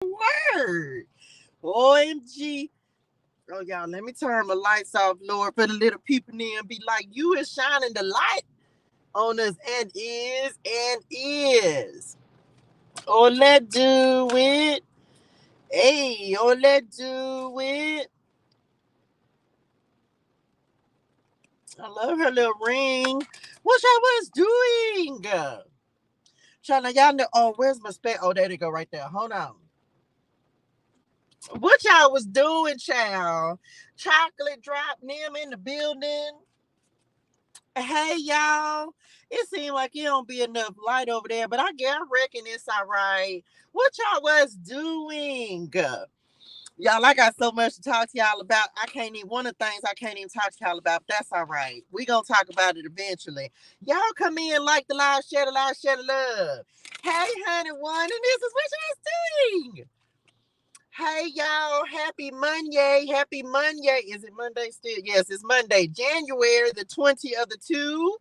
word. OMG. Oh, y'all, let me turn my lights off, Lord, for the little people in and be like, you is shining the light on us and is. Oh, let's do it. Hey, oh, let's do it. I love her little ring. What y'all was doing? Trying to y'all know. Oh, where's my spec? Oh, there they go right there. Hold on. What y'all was doing, child? Chocolate drop them in the building. Hey, y'all. It seemed like it don't be enough light over there, but I reckon it's all right. What y'all was doing? Y'all, I got so much to talk to y'all about. I can't even, one of the things I can't even talk to y'all about. That's all right. We gonna talk about it eventually. Y'all come in like the live, share the live, share the love. Hey, honey, one, and this is what y'all doing. Hey, y'all, happy Monday. Happy Monday. Is it Monday still? Yes, it's Monday, January the 20th of the 2.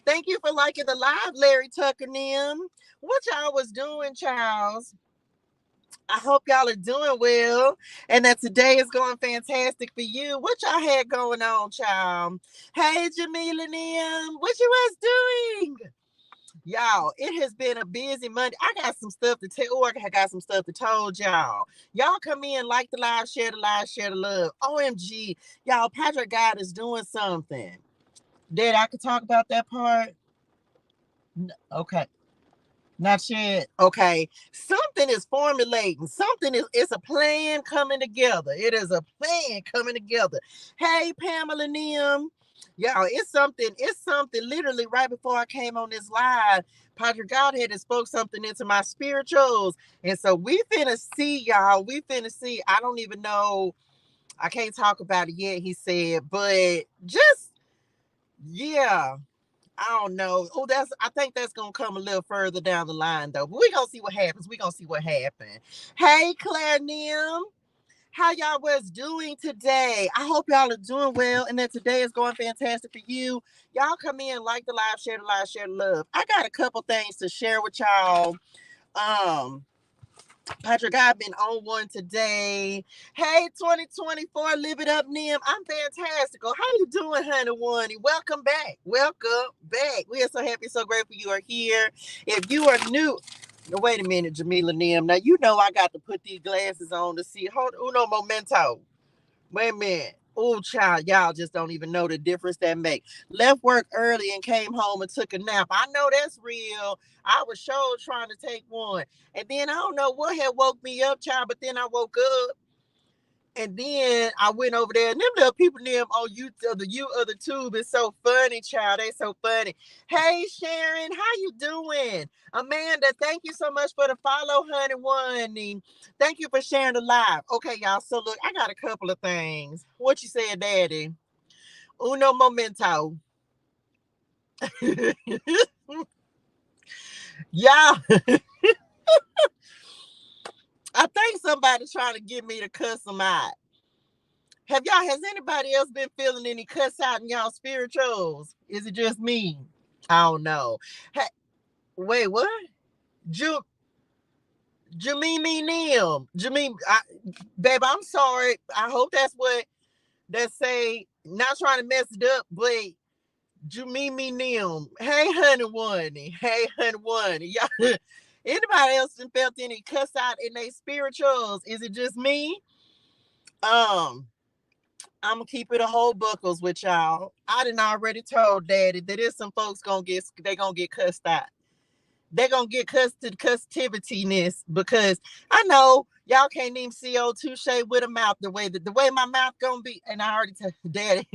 Thank you for liking the live, Larry Tucker and them. What y'all was doing, Charles? I hope y'all are doing well and that today is going fantastic for you. What y'all had going on, child? Hey, Jamila and them, what you was doing? Y'all, it has been a busy Monday. I got some stuff to tell, or I got some stuff to told y'all. Y'all come in, like the live, share the live, share the love. OMG, y'all, Patrick God is doing something. Dad, I could talk about that part? Okay. Not yet. Okay. Something is formulating. Something is, it's a plan coming together. It is a plan coming together. Hey, Pamela Nim. Y'all, it's something literally right before I came on this live. Padre Godhead had spoke something into my spirituals. And so we finna see, y'all. We finna see. I don't even know. I can't talk about it yet, he said, but just yeah. I don't know. Oh, I think that's gonna come a little further down the line though. But we gonna see what happens. We gonna see what happens. Hey, Claire Nim. How y'all was doing today? I hope y'all are doing well and that today is going fantastic for you. Y'all come in, like the live, share the love. I got a couple things to share with y'all. Um, Patrick, I've been on one today. Hey, 2024, live it up, Nim. I'm fantastical. How you doing, honey one? Welcome back. Welcome back. We are so happy, so grateful you are here. If you are new, wait a minute, Jamila Nim. Now, you know I got to put these glasses on to see. Hold uno momento. Wait a minute. Oh, child, y'all just don't even know the difference that make. Left work early and came home and took a nap. I know that's real. I was sure trying to take one. And then I don't know what had woke me up, child, but then I woke up and then I went over there, and them little people them on YouTube, the you of the tube is so funny, child. They so funny. Hey, Sharon, how you doing? Amanda, thank you so much for the follow, honey. One, thank you for sharing the live. Okay, y'all. So look, I got a couple of things. What you said, Daddy? Uno momento. Y'all, I think somebody's trying to get me to cuss them out. Has anybody else been feeling any cuss out in y'all spirituals? Is it just me? I don't know. Hey, wait, what? Ju Jamimi Nim. Babe, I'm sorry. I hope that's what that say. Not trying to mess it up, but Jamimi Nim. Hey, honey one. Hey, honey one. Y'all, anybody else felt any cuss out in their spirituals? Is it just me? Um, I'm gonna keep it a whole buckles with y'all. I done already told Daddy that there's some folks gonna get cussed out. They're gonna get cussed to cussitiveness because I know y'all can't even see old ToShae with a mouth the way my mouth gonna be. And I already told Daddy,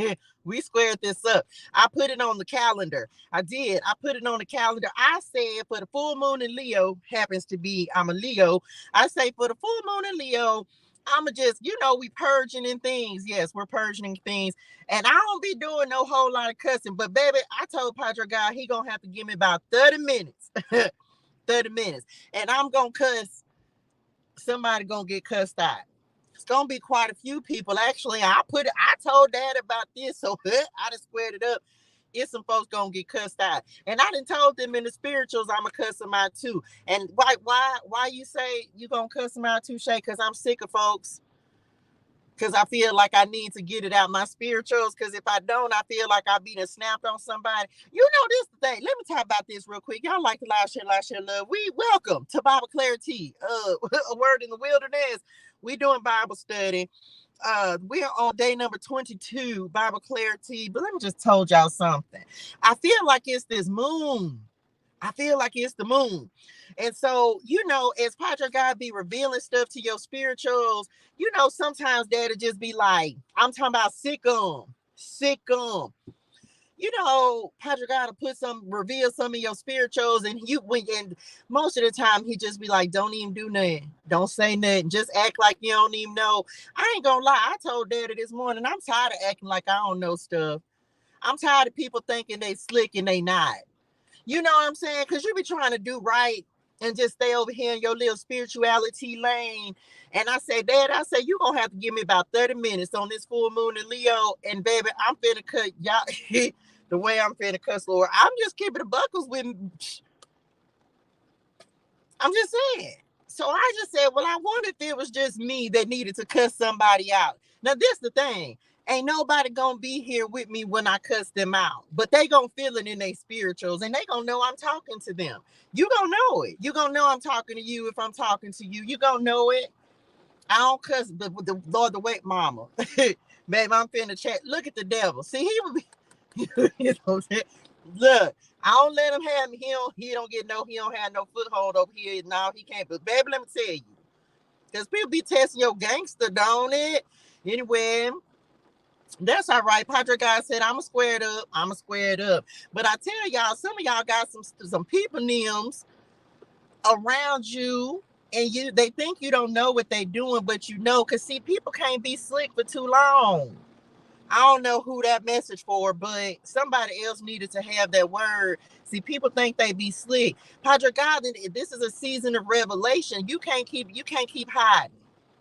we squared this up. I put it on the calendar. I did. I put it on the calendar. I said for the full moon in Leo happens to be I'm a Leo. I say for the full moon in Leo, I'ma just, we purging in things. Yes, we're purging things. And I don't be doing no whole lot of cussing. But baby, I told Padre God he gonna have to give me about 30 minutes. 30 minutes. And I'm gonna cuss. Somebody gonna get cussed out. It's gonna be quite a few people. Actually, I told Dad about this, so I just squared it up. it's some folks gonna get cussed out. And I done told them in the spirituals I'ma cuss them out too. And why you say you gonna cuss them out too, Shay? Because I'm sick of folks. Because I feel like I need to get it out my spirituals. Because if I don't, I feel like I be done snapped on somebody. You know, this the thing. Let me talk about this real quick. Y'all like to live, share, love. We welcome to Bible ClariTEA, a word in the wilderness. We doing Bible study. We're on day number 22, Bible ClariTEA. But let me just told y'all something. I feel like it's this moon. I feel like it's the moon. And so, you know, as Padre God be revealing stuff to your spirituals, you know, sometimes that'll just be like, I'm talking about sick 'em, sick 'em. You know, Padre God will reveal some of your spirituals, and and most of the time he just be like, don't even do nothing. Don't say nothing. Just act like you don't even know. I ain't gonna lie. I told Daddy this morning, I'm tired of acting like I don't know stuff. I'm tired of people thinking they slick and they not. You know what I'm saying? Because you be trying to do right and just stay over here in your little spirituality lane. And I say, Dad, you're going to have to give me about 30 minutes on this full moon in Leo. And baby, I'm finna cut y'all the way I'm finna cuss, Lord. I'm just keeping the buckles with me. I'm just saying. So I just said, well, I wonder if it was just me that needed to cuss somebody out. Now, this the thing. Ain't nobody gonna be here with me when I cuss them out, but they gonna feel it in their spirituals, and they gonna know I'm talking to them. You gonna know it. You gonna know I'm talking to you if I'm talking to you. You gonna know it. I don't cuss the Lord the wait, mama. Babe, I'm finna chat. Look at the devil. See, he would be. You know, look, I don't let him have me. He don't have no foothold over here. No, he can't. But baby, let me tell you, because people be testing your gangster, don't it? Anyway, that's all right. Padre God said, I'ma square it up. I'ma square it up. But I tell y'all, some of y'all got some people names around you, and they think you don't know what they doing, but you know, because see, people can't be slick for too long. I don't know who that message for, but somebody else needed to have that word. See, people think they be slick. Padre God, this is a season of revelation. You can't keep hiding.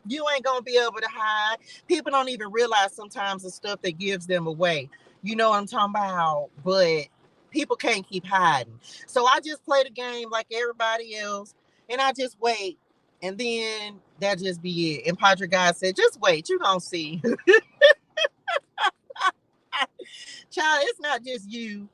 You ain't gonna be able to hide. People don't even realize sometimes the stuff that gives them away. You know what I'm talking about? But people can't keep hiding. So I just play the game like everybody else, and I just wait. And then that just be it. And Padre God said, just wait, you're gonna see. Child, it's not just you.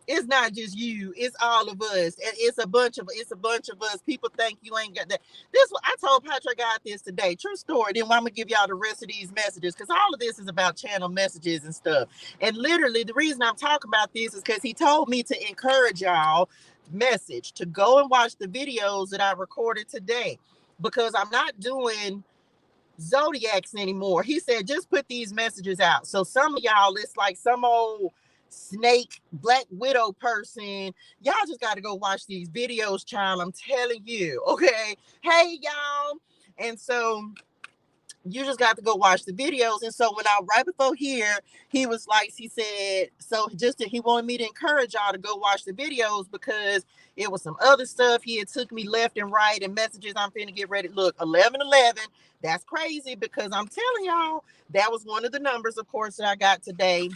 It's not just you. It's all of us. And it's a bunch of us. People think you ain't got that. This what I told Patrick God this today. True story. Then I'm gonna give y'all the rest of these messages, because all of this is about channel messages and stuff. And literally the reason I'm talking about this is because he told me to encourage y'all message to go and watch the videos that I recorded today, because I'm not doing zodiacs anymore. He said, just put these messages out. So some of y'all, it's like some old snake black widow person. Y'all just got to go watch these videos, child. I'm telling you. Okay. Hey, y'all. And so you just got to go watch the videos. And so when I right before here, he was like, he said, so he wanted me to encourage y'all to go watch the videos, because it was some other stuff. He had took me left and right and messages. I'm finna get ready. Look, 1111. That's crazy, because I'm telling y'all, that was one of the numbers, of course, that I got today.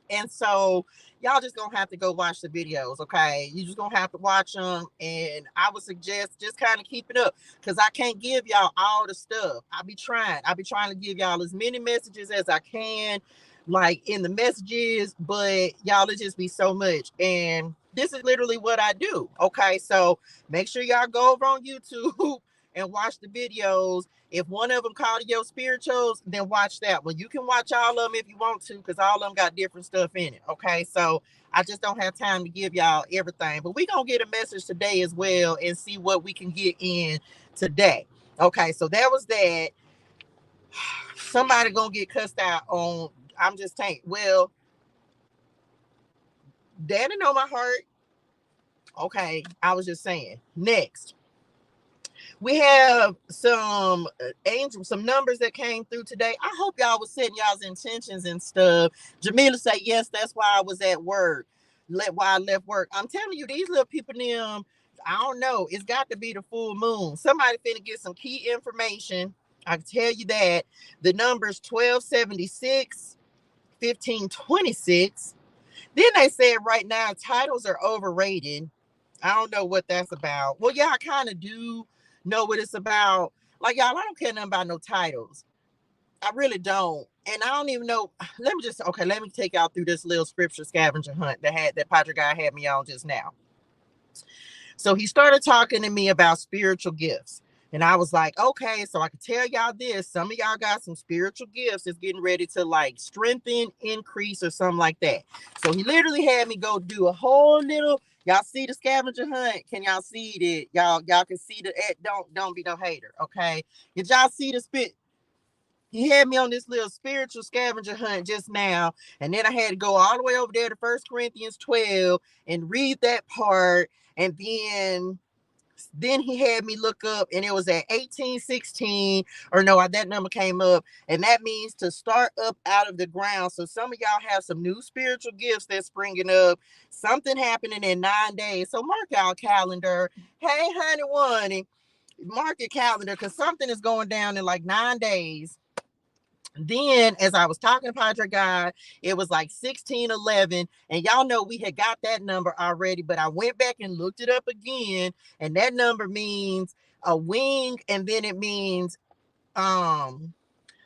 And so y'all just gonna have to go watch the videos, okay? You just gonna have to watch them, and I would suggest just kind of keep it up, because I can't give y'all all the stuff. I'll be trying to give y'all as many messages as I can, like in the messages, but y'all, it just be so much. And this is literally what I do, okay? So make sure y'all go over on YouTube and watch the videos. If one of them called your spirituals, then watch that one. You can watch all of them if you want to, because all of them got different stuff in it. Okay, so I just don't have time to give y'all everything, but we gonna get a message today as well and see what we can get in today. Okay, so that was that. Somebody gonna get cussed out on. I'm just saying. Well, Daddy know my heart. Okay, I was just saying. Next, we have some some numbers that came through today. I hope y'all was setting y'all's intentions and stuff. Jamila said, yes, that's why I was at work. Why I left work. I'm telling you, these little people, them, I don't know. It's got to be the full moon. Somebody finna get some key information. I can tell you that. The numbers 1276, 1526, Then they said right now titles are overrated. I don't know what that's about. Well, yeah, I kind of do know what it's about. Like, y'all, I don't care nothing about no titles. I really don't. And I don't even know. Let me take y'all through this little scripture scavenger hunt that Padre guy had me on just now. So he started talking to me about spiritual gifts. And I was like, okay, so I can tell y'all this. Some of y'all got some spiritual gifts that's getting ready to like strengthen, increase, or something like that. So he literally had me go do a whole little, y'all see the scavenger hunt? Can y'all see it? Y'all can see the don't be no hater, okay? Did y'all see the spit? He had me on this little spiritual scavenger hunt just now. And then I had to go all the way over there to 1 Corinthians 12 and read that part. And then he had me look up, and it was at 1816, or no, that number came up, and that means to start up out of the ground. So some of y'all have some new spiritual gifts that's springing up, something happening in 9 days. So mark y'all calendar. Hey, honey, one, mark your calendar, because something is going down in like 9 days. Then, as I was talking to Padre God, it was like 1611, and y'all know we had got that number already, but I went back and looked it up again, and that number means a wing, and then it means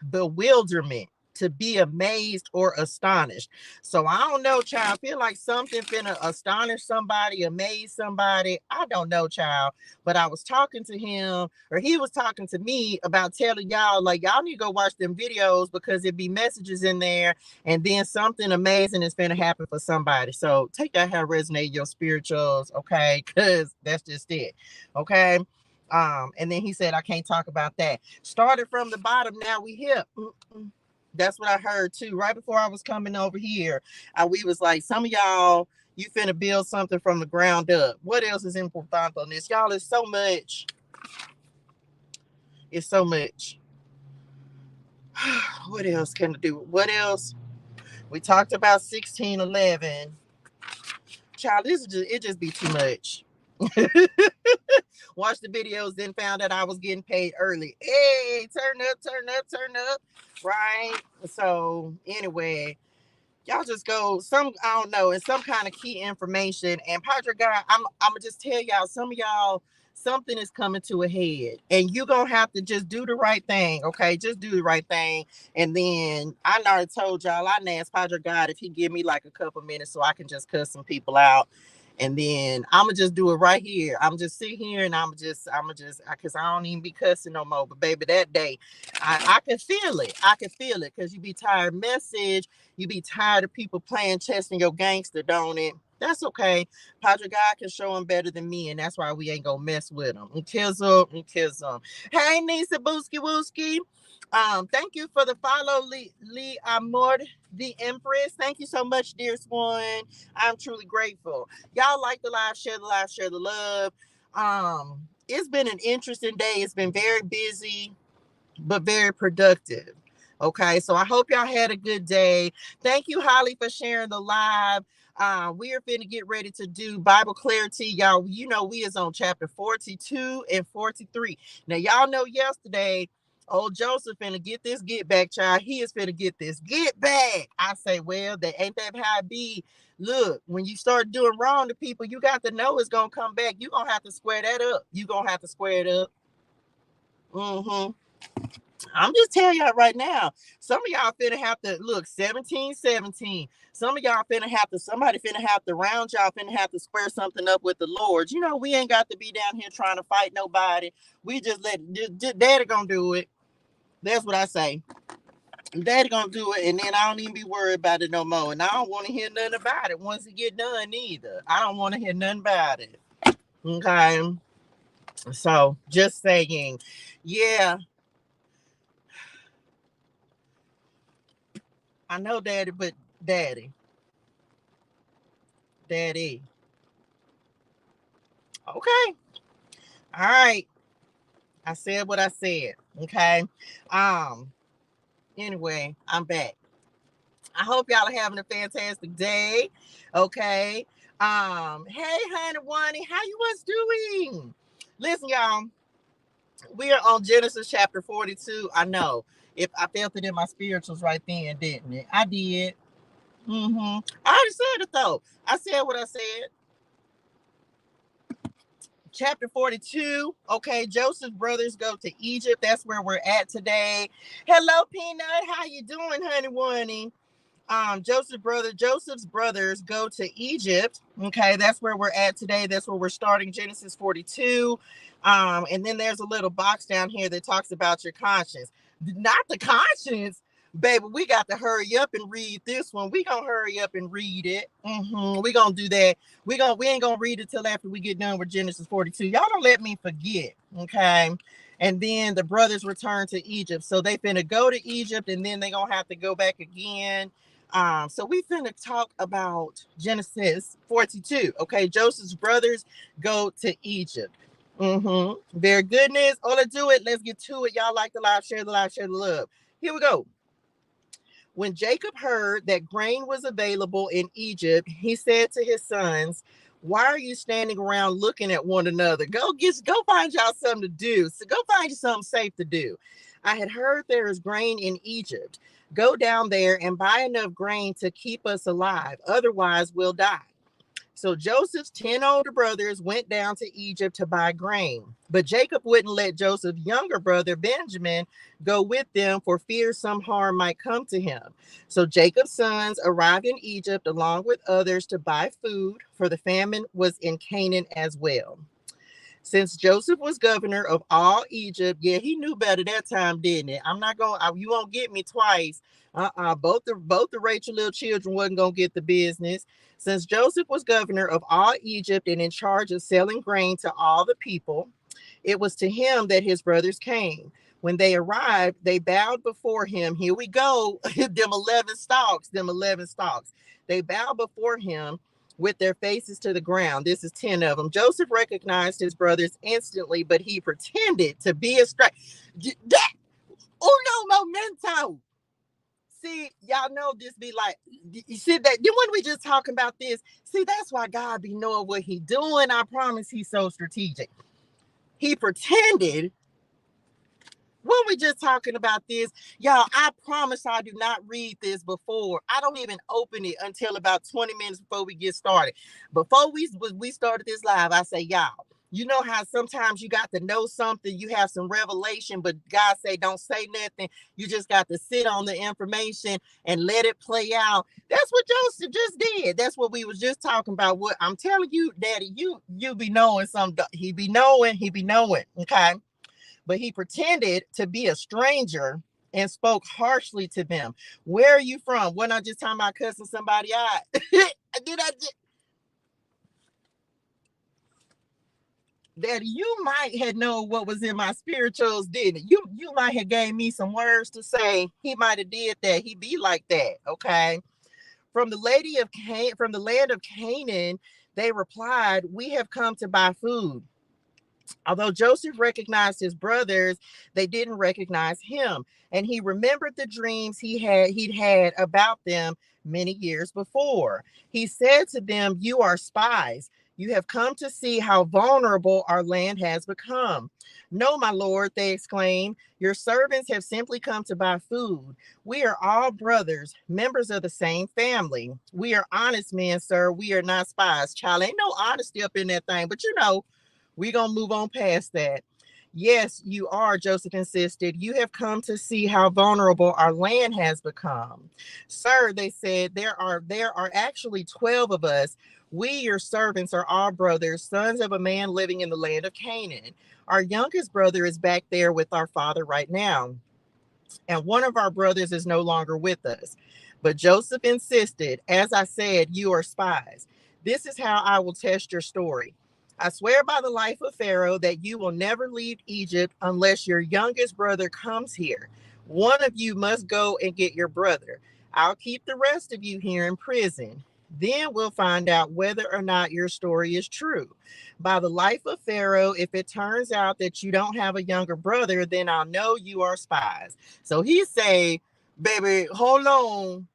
bewilderment, to be amazed or astonished. So I don't know, child. I feel like something finna astonish somebody, amaze somebody. I don't know, child. But I was talking to him, or he was talking to me about telling y'all, like, y'all need to go watch them videos, because it be messages in there, and then something amazing is finna happen for somebody. So take that how resonate your spirituals, okay? Because that's just it, okay? And then he said, I can't talk about that. Started from the bottom, now we here. That's what I heard too. Right before I was coming over here, we was like, some of y'all, you finna build something from the ground up. What else is important on this? Y'all, it's so much. It's so much. What else can I do? What else? We talked about 1611. Child, it just be too much. Watched the videos, then found out I was getting paid early. Hey, turn up, turn up, turn up. Right? So anyway, y'all just go I don't know, and some kind of key information. And Padre God, I'm gonna just tell y'all, some of y'all, something is coming to a head, and you're gonna have to just do the right thing, okay? Just do the right thing. And then I already told y'all, I asked Padre God if he give me like a couple minutes so I can just cuss some people out. And then I'm gonna just do it right here. I'm just sit here, and I'm just, because I don't even be cussing no more. But baby, that day, I can feel it. I can feel it, because you be tired message. You be tired of people playing chess in your gangster, don't it? That's okay. Padre God can show them better than me, and that's why we ain't gonna mess with them. And kiss them. Hey, Nisa Booski Wooski. Thank you for the follow, Lee Amor, the Empress. Thank you so much, dearest one. I'm truly grateful. Y'all like the live, share the live, share the love. It's been an interesting day. It's been very busy, but very productive. Okay, so I hope y'all had a good day. Thank you, Holly, for sharing the live. We are finna get ready to do Bible clarity, y'all. You know, we is on chapter 42 and 43. Now, y'all know yesterday, old Joseph finna get this get back, child. He is finna get this get back. I say, well, that ain't that how it be. Look, when you start doing wrong to people, you got to know it's gonna come back. You gonna have to square that up. You gonna have to square it up. I'm just telling y'all right now, some of y'all finna have to look 17. Some of y'all somebody finna have to round y'all, finna have to square something up with the Lord. You know, we ain't got to be down here trying to fight nobody. We just Daddy gonna do it. That's what I say. Daddy gonna do it, and then I don't even be worried about it no more. And I don't want to hear nothing about it once it get done either. I don't want to hear nothing about it. Okay. So just saying, yeah. I know Daddy, but Daddy. Daddy. Okay. All right. I said what I said. Okay. Um, anyway, I'm back. I hope y'all are having a fantastic day. Okay. Hey, honey, Wani, how you was doing? Listen, y'all, we are on Genesis chapter 42. I know. If I felt it in my spirituals right then, didn't it? I did. I already said it though. I said what I said. Chapter 42. Okay, Joseph's brothers go to Egypt. That's where we're at today. Hello, Peanut. How you doing, honey bunny? Joseph's brothers go to Egypt. Okay, that's where we're at today. That's where we're starting Genesis 42. And then there's a little box down here that talks about your conscience. Not the conscience, baby. We got to hurry up and read this one. We gonna hurry up and read it. We gonna do that. We ain't gonna read it till after we get done with Genesis 42. Y'all don't let me forget. Okay. And then the brothers return to Egypt. So they finna go to Egypt and then they gonna have to go back again. So we finna talk about Genesis 42. Okay, Joseph's brothers go to Egypt. Their goodness. Oh, let's do it. Let's get to it. Y'all like the live, share the live, share the love. Here we go. When Jacob heard that grain was available in Egypt, he said to his sons, "Why are you standing around looking at one another? Go find y'all something to do. So go find you something safe to do. I had heard there is grain in Egypt. Go down there and buy enough grain to keep us alive. Otherwise, we'll die." So Joseph's 10 older brothers went down to Egypt to buy grain. But Jacob wouldn't let Joseph's younger brother Benjamin go with them for fear some harm might come to him. So Jacob's sons arrived in Egypt along with others to buy food, for the famine was in Canaan as well. Since Joseph was governor of all Egypt, yeah, he knew better that time, didn't it? I'm not going. You won't get me twice. Both the Rachel little children wasn't gonna get the business. Since Joseph was governor of all Egypt and in charge of selling grain to all the people, it was to him that his brothers came. When they arrived, they bowed before him. Here we go. Them 11 stalks. Them 11 stalks. They bowed before him with their faces to the ground. This is 10 of them. Joseph recognized his brothers instantly, but he pretended to be a stranger. That uno momento. See, y'all know this be like, you see that when we just talking about this, see, that's why God be knowing what he doing. I promise he's so strategic. He pretended when we just talking about this, y'all, I promise I do not read this before. I don't even open it until about 20 minutes before we get started. Before we started this live, I say, y'all, you know how sometimes you got to know something, you have some revelation, but God say, don't say nothing. You just got to sit on the information and let it play out. That's what Joseph just did. That's what we was just talking about. What I'm telling you, Daddy, you be knowing something. He be knowing. Okay. But he pretended to be a stranger and spoke harshly to them. Where are you from? When I just talking about cussing somebody out? Did I just... Daddy, you might have known what was in my spirituals, didn't it? You might have gave me some words to say. He might have did that. He be like that, okay? From the land of Canaan, they replied, "We have come to buy food." Although Joseph recognized his brothers, they didn't recognize him. And he remembered the dreams he'd had about them many years before. He said to them, "You are spies. You have come to see how vulnerable our land has become." "No, my lord," they exclaimed. "Your servants have simply come to buy food. We are all brothers, members of the same family. We are honest men, sir. We are not spies." Child, ain't no honesty up in that thing, but we're going to move on past that. "Yes, you are," Joseph insisted. "You have come to see how vulnerable our land has become." "Sir," they said, there are actually 12 of us. We, your servants, are all brothers, sons of a man living in the land of Canaan. Our youngest brother is back there with our father right now, and one of our brothers is no longer with us." But Joseph insisted, "As I said, you are spies. This is how I will test your story. I swear by the life of Pharaoh that you will never leave Egypt unless your youngest brother comes here. One of you must go and get your brother. I'll keep the rest of you here in prison. Then we'll find out whether or not your story is true. By the life of Pharaoh, if it turns out that you don't have a younger brother, then I'll know you are spies." So he say, "Baby, hold on.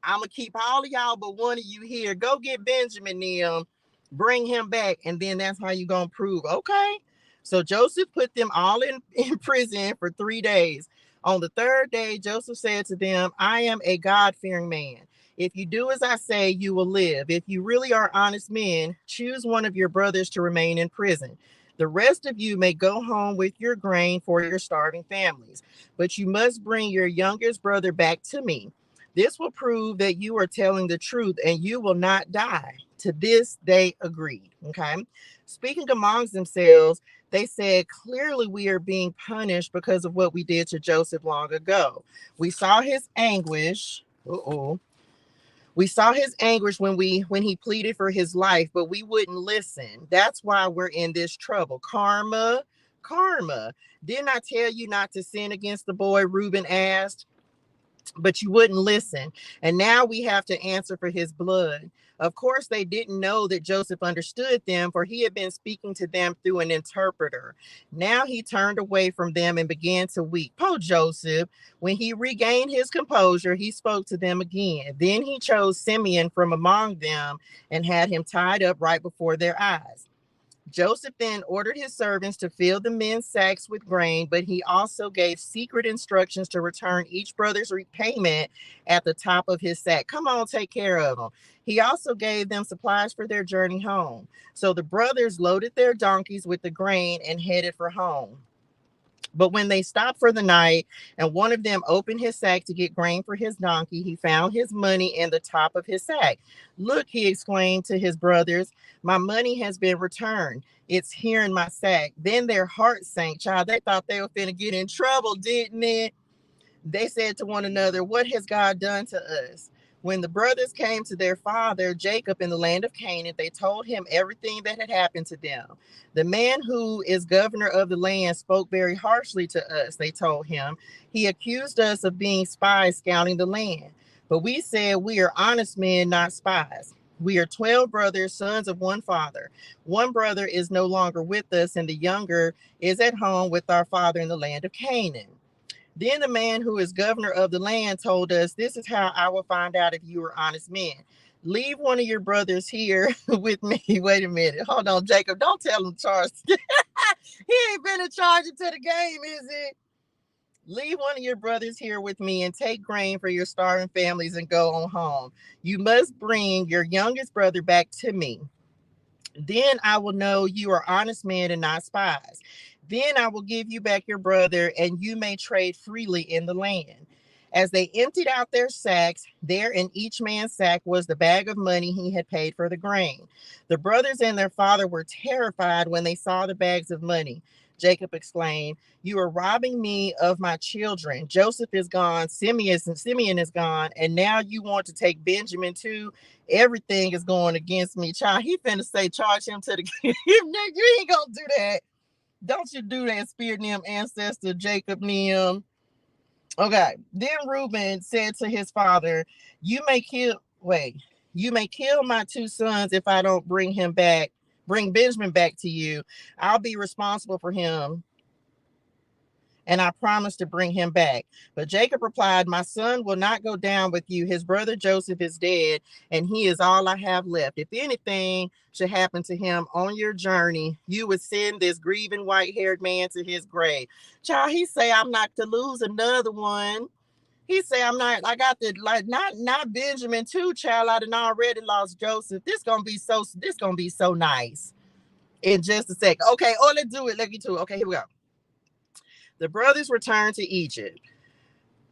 I'm going to keep all of y'all but one of you here. Go get Benjamin them, bring him back, and then that's how you going to prove." Okay. So Joseph put them all in prison for 3 days. On the third day, Joseph said to them, "I am a God-fearing man. If you do as I say, you will live. If you really are honest men, choose one of your brothers to remain in prison. The rest of you may go home with your grain for your starving families, but you must bring your youngest brother back to me. This will prove that you are telling the truth and you will not die. To this they agreed. Okay. Speaking amongst themselves, they said, clearly we are being punished because of what we did to Joseph long ago. We saw his anguish. Uh-oh. We saw his anguish when he pleaded for his life, but we wouldn't listen. That's why we're in this trouble. Karma, karma. Didn't I tell you not to sin against the boy? Reuben asked, but you wouldn't listen. And now we have to answer for his blood. Of course, they didn't know that Joseph understood them, for he had been speaking to them through an interpreter. Now he turned away from them and began to weep. Poor Joseph. When he regained his composure, he spoke to them again. Then he chose Simeon from among them and had him tied up right before their eyes. Joseph then ordered his servants to fill the men's sacks with grain, but he also gave secret instructions to return each brother's repayment at the top of his sack. Come on, take care of them. He also gave them supplies for their journey home. So the brothers loaded their donkeys with the grain and headed for home. But when they stopped for the night and one of them opened his sack to get grain for his donkey, he found his money in the top of his sack. Look, he exclaimed to his brothers, my money has been returned. It's here in my sack. Then their hearts sank. Child, they thought they were finna get in trouble, didn't it? They said to one another, what has God done to us? When the brothers came to their father, Jacob, in the land of Canaan, they told him everything that had happened to them. The man who is governor of the land spoke very harshly to us, they told him. He accused us of being spies scouting the land. But we said, we are honest men, not spies. We are 12 brothers, sons of one father. One brother is no longer with us, and the younger is at home with our father in the land of Canaan. Then the man who is governor of the land told us, this is how I will find out if you are honest men. Leave one of your brothers here with me. Wait a minute. Hold on, Jacob. Don't tell him Charles. He ain't been in charge into the game, is it? Leave one of your brothers here with me and take grain for your starving families and go on home. You must bring your youngest brother back to me. Then I will know you are honest men and not spies. Then I will give you back your brother, and you may trade freely in the land. As they emptied out their sacks, there in each man's sack was the bag of money he had paid for the grain. The brothers and their father were terrified when they saw the bags of money. Jacob exclaimed, you are robbing me of my children. Joseph is gone, Simeon is gone, and now you want to take Benjamin too? Everything is going against me. Child, he finna say charge him to the you ain't gonna do that. Don't you do that, Spirit Nim ancestor Jacob Nim. Okay. Then Reuben said to his father, You may kill you may kill my two sons if I don't bring Benjamin back to you. I'll be responsible for him, and I promised to bring him back. But Jacob replied, my son will not go down with you. His brother Joseph is dead, and he is all I have left. If anything should happen to him on your journey, you would send this grieving white-haired man to his grave. Child, he say, I'm not to lose another one. He say, I'm not, I got the, like, not Benjamin too, child. I done already lost Joseph. This gonna be so nice. In just a second. Okay, let's do it. Let's get to it. Okay, here we go. The brothers returned to Egypt,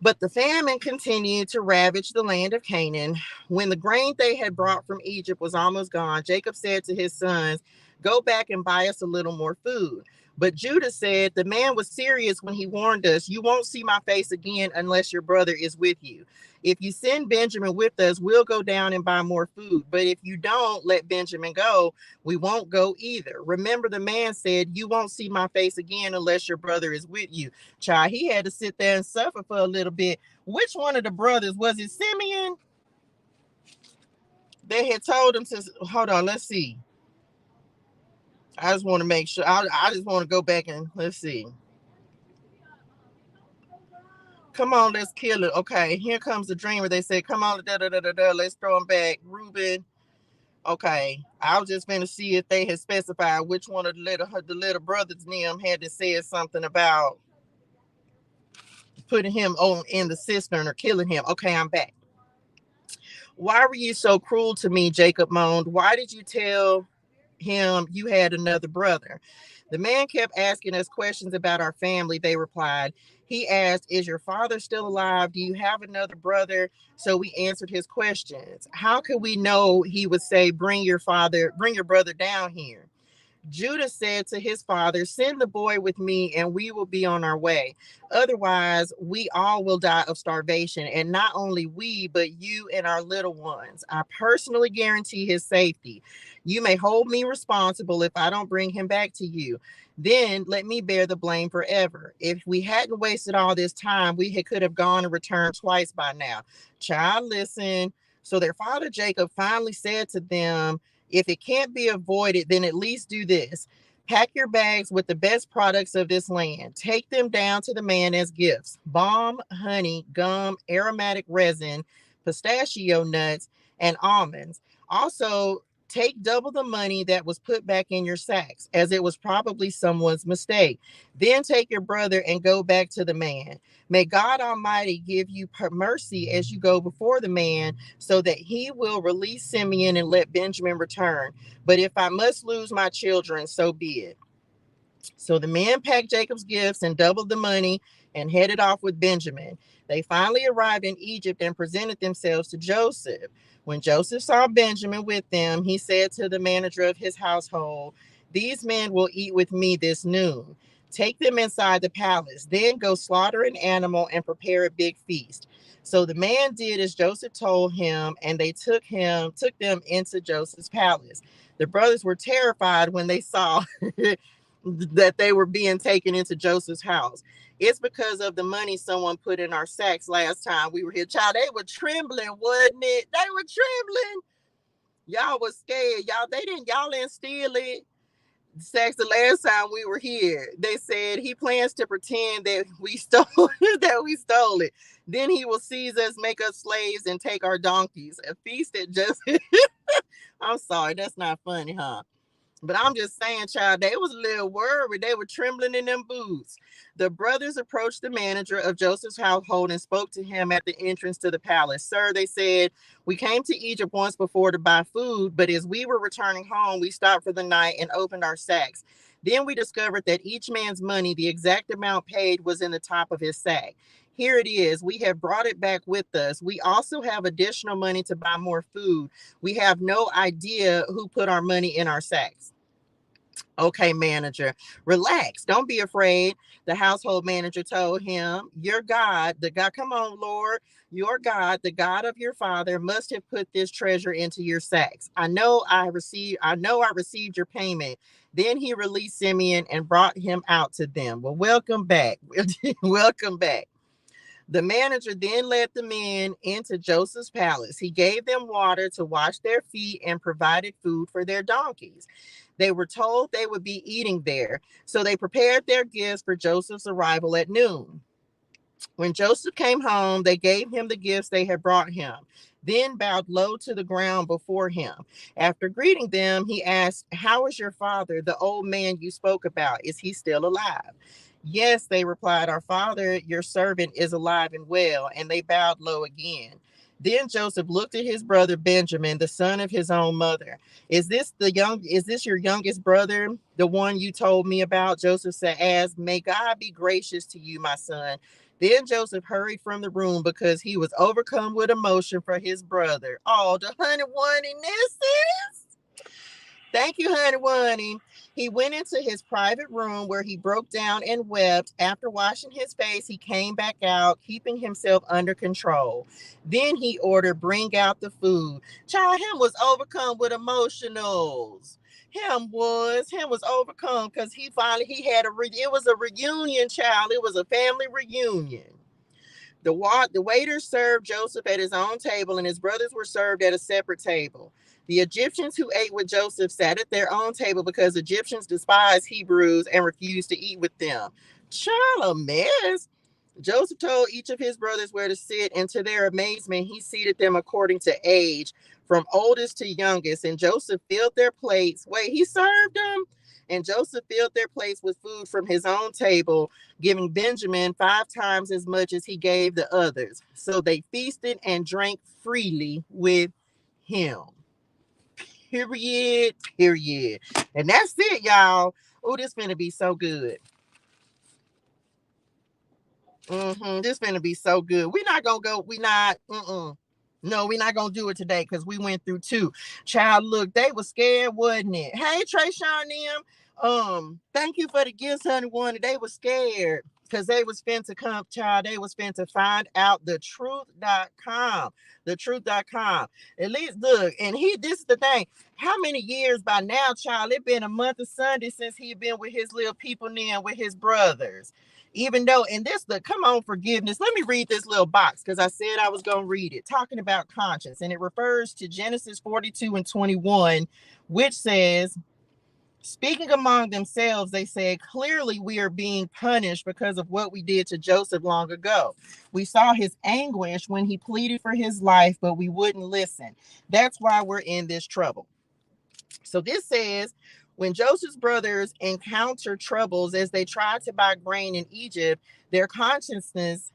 but the famine continued to ravage the land of Canaan. When the grain they had brought from Egypt was almost gone, Jacob said to his sons, go back and buy us a little more food. But Judah said, the man was serious when he warned us, you won't see my face again unless your brother is with you. If you send Benjamin with us, we'll go down and buy more food. But if you don't let Benjamin go, we won't go either. Remember, the man said, you won't see my face again unless your brother is with you. Child, he had to sit there and suffer for a little bit. Which one of the brothers? Was it Simeon? They had told him to, hold on, let's see. I just want to make sure. I just want to go back and let's see. Come on, let's kill it. Okay, here comes the dreamer. They said, come on, let's throw him back. Reuben. Okay, I was just going to see if they had specified which one of the little brothers them had to say something about putting him on in the cistern or killing him. Okay, I'm back. Why were you so cruel to me? Jacob moaned. Why did you tell him you had another brother? The man kept asking us questions about our family, they replied. He asked, is your father still alive? Do you have another brother? So we answered his questions. How could we know he would say, bring your brother down here? Judah said to his father, send the boy with me and we will be on our way. Otherwise, we all will die of starvation. And not only we, but you and our little ones. I personally guarantee his safety. You may hold me responsible if I don't bring him back to you. Then let me bear the blame forever. If we hadn't wasted all this time, could have gone and returned twice by now. Child, listen. So their father Jacob finally said to them, if it can't be avoided, then at least do this. Pack your bags with the best products of this land. Take them down to the man as gifts: balm, honey, gum, aromatic resin, pistachio nuts, and almonds. Also, take double the money that was put back in your sacks, as it was probably someone's mistake. Then take your brother and go back to the man. May God Almighty give you mercy as you go before the man, so that he will release Simeon and let Benjamin return. But if I must lose my children, so be it. So the men packed Jacob's gifts and doubled the money and headed off with Benjamin. They finally arrived in Egypt and presented themselves to Joseph. When Joseph saw Benjamin with them, he said to the manager of his household, these men will eat with me this noon. Take them inside the palace, then go slaughter an animal and prepare a big feast. So the man did as Joseph told him, and they took them into Joseph's palace. The brothers were terrified when they saw that they were being taken into Joseph's house. It's because of the money someone put in our sacks last time we were here. Child, they were trembling, wasn't it? They were trembling. Y'all was scared. Y'all didn't steal it. Sacks the last time we were here. They said he plans to pretend that we stole it. Then he will seize us, make us slaves, and take our donkeys. A feast that just I'm sorry, that's not funny, huh? But I'm just saying, child, they was a little worried. They were trembling in them boots. The brothers approached the manager of Joseph's household and spoke to him at the entrance to the palace. Sir, they said, we came to Egypt once before to buy food, but as we were returning home, we stopped for the night and opened our sacks. Then we discovered that each man's money, the exact amount paid, was in the top of his sack. Here it is. We have brought it back with us. We also have additional money to buy more food. We have no idea who put our money in our sacks. Okay, manager, relax. Don't be afraid. The household manager told him, your God, the God, come on, Lord, your God, the God of your father, must have put this treasure into your sacks. I know I received your payment. Then he released Simeon and brought him out to them. Well, welcome back. Welcome back. The manager then led the men into Joseph's palace. He gave them water to wash their feet and provided food for their donkeys. They were told they would be eating there, so they prepared their gifts for Joseph's arrival at noon. When Joseph came home, they gave him the gifts they had brought him, then bowed low to the ground before him. After greeting them, he asked, how is your father, the old man you spoke about? Is he still alive? Yes, they replied, our father, your servant, is alive and well. And they bowed low again. Then Joseph looked at his brother Benjamin, the son of his own mother. Is this your youngest brother, the one you told me about? Joseph said, as may God be gracious to you, my son. Then Joseph hurried from the room because he was overcome with emotion for his brother. Oh, the honey one in this. Thank you, honey Wunny. He went into his private room where he broke down and wept. After washing his face, he came back out, keeping himself under control. Then he ordered, bring out the food. Child, him was overcome with emotionals. Him was overcome because he had it was a reunion, child. It was a family reunion. The waiters served Joseph at his own table, and his brothers were served at a separate table. The Egyptians who ate with Joseph sat at their own table because Egyptians despised Hebrews and refused to eat with them. Child, a mess. Joseph told each of his brothers where to sit, and to their amazement, he seated them according to age, from oldest to youngest. And Joseph filled their plates. Wait, he served them? And Joseph filled their plates with food from his own table, giving Benjamin 5 times as much as he gave the others. So they feasted and drank freely with him. Period. Period. And that's it, y'all. Oh, this finna be so good. This finna be so good. We're not gonna go. We not. No, we're not gonna do it today because we went through 2. Child, look, they were scared, wasn't it? Hey, Trayshawn, them. Thank you for the gifts, honey. One, they were scared because they was finna come, child. They was finna find out the truth.com. The truth.com. At least look, and this is the thing. How many years by now, child? It been a month of Sunday since he been with his little people now with his brothers. Even though, and this the come on forgiveness. Let me read this little box because I said I was going to read it, talking about conscience. And it refers to Genesis 42 and 21, which says, speaking among themselves, they said, clearly we are being punished because of what we did to Joseph long ago. We saw his anguish when he pleaded for his life, but we wouldn't listen. That's why we're in this trouble. So this says, when Joseph's brothers encountered troubles as they tried to buy grain in Egypt, their consciences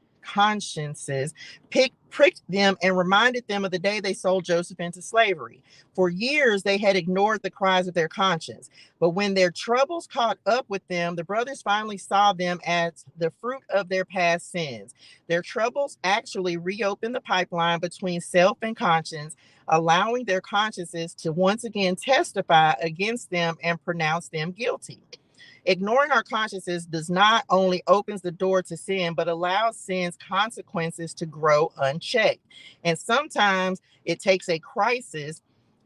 pricked them and reminded them of the day they sold Joseph into slavery. For years, they had ignored the cries of their conscience. But when their troubles caught up with them, the brothers finally saw them as the fruit of their past sins. Their troubles actually reopened the pipeline between self and conscience, allowing their consciences to once again testify against them and pronounce them guilty. Ignoring our consciences does not only opens the door to sin, but allows sin's consequences to grow unchecked. And sometimes it takes a crisis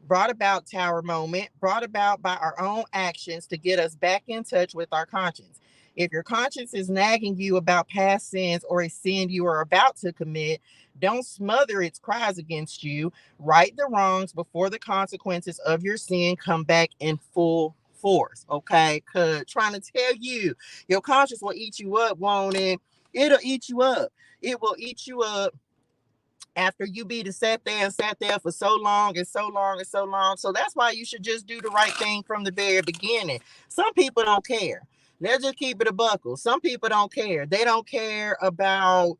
brought about tower moment, brought about by our own actions to get us back in touch with our conscience. If your conscience is nagging you about past sins or a sin you are about to commit, don't smother its cries against you. Right the wrongs before the consequences of your sin come back in full force. Okay, because trying to tell you, your conscience will eat you up, won't it? It'll eat you up. It will eat you up after you be to sat there for so long and so long and so long. So that's why you should just do the right thing from the very beginning. Some people don't care. They'll just keep it a buckle. Some people don't care. They don't care about,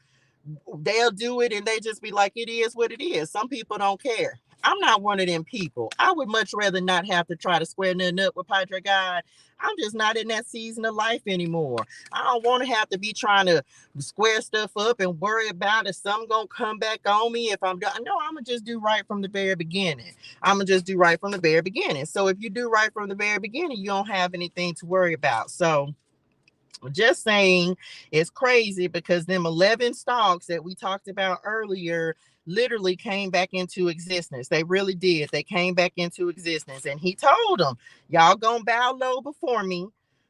they'll do it and they just be like, it is what it is. Some people don't care. I'm not one of them people. I would much rather not have to try to square nothing up with Padre God. I'm just not in that season of life anymore. I don't want to have to be trying to square stuff up and worry about if something gonna come back on me if I'm done. No, I'm gonna just do right from the very beginning. I'm gonna just do right from the very beginning. So if you do right from the very beginning, you don't have anything to worry about. So just saying, it's crazy because them 11 stalks that we talked about earlier literally came back into existence. They really did. They came back into existence. And he told them, y'all gonna bow low before me.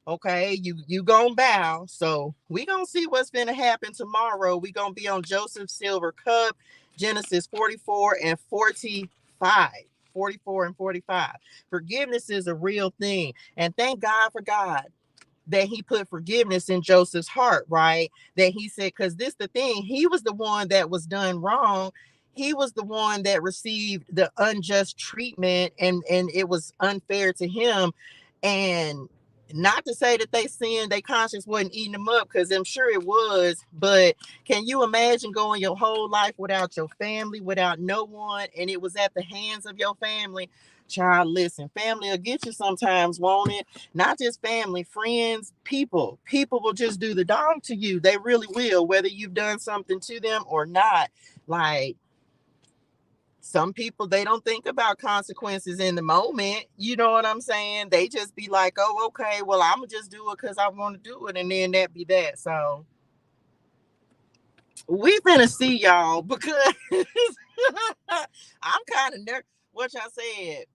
Okay, you gonna bow. So we gonna see what's gonna happen tomorrow. We gonna be on Joseph's silver cup, Genesis 44 and 45. 44 and 45. Forgiveness is a real thing. And thank God for God that he put forgiveness in Joseph's heart, right? That he said, because this the thing, he was the one that was done wrong. He was the one that received the unjust treatment, and it was unfair to him. And not to say that they sinned, their conscience wasn't eating them up, because I'm sure it was. But can you imagine going your whole life without your family, without no one, and it was at the hands of your family? Child, listen, family will get you sometimes, won't it? Not just family, friends, people. People will just do the dog to you. They really will, whether you've done something to them or not. Like, some people, they don't think about consequences in the moment. You know what I'm saying? They just be like, oh, okay, well, I'm going to just do it because I want to do it. And then that be that. So we finna see, y'all, because I'm kind of nervous. What y'all said?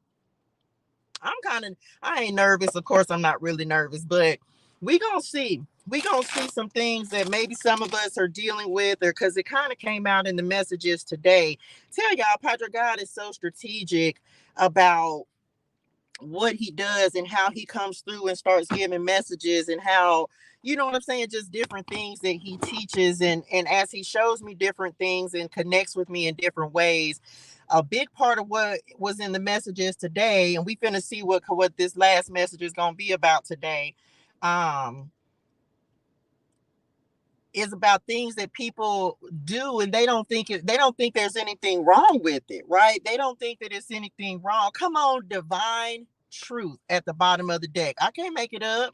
I ain't nervous. Of course, I'm not really nervous, but we gonna see. We gonna see some things that maybe some of us are dealing with, or because it kind of came out in the messages today. Tell y'all, Padre God is so strategic about what he does and how he comes through and starts giving messages, and how you know what I'm saying? Just different things that he teaches. And as he shows me different things and connects with me in different ways, a big part of what was in the messages today, and we finna see what this last message is gonna be about today, um, is about things that people do and they don't think there's anything wrong with it, right? They don't think that it's anything wrong. Come on, divine truth at the bottom of the deck. I can't make it up.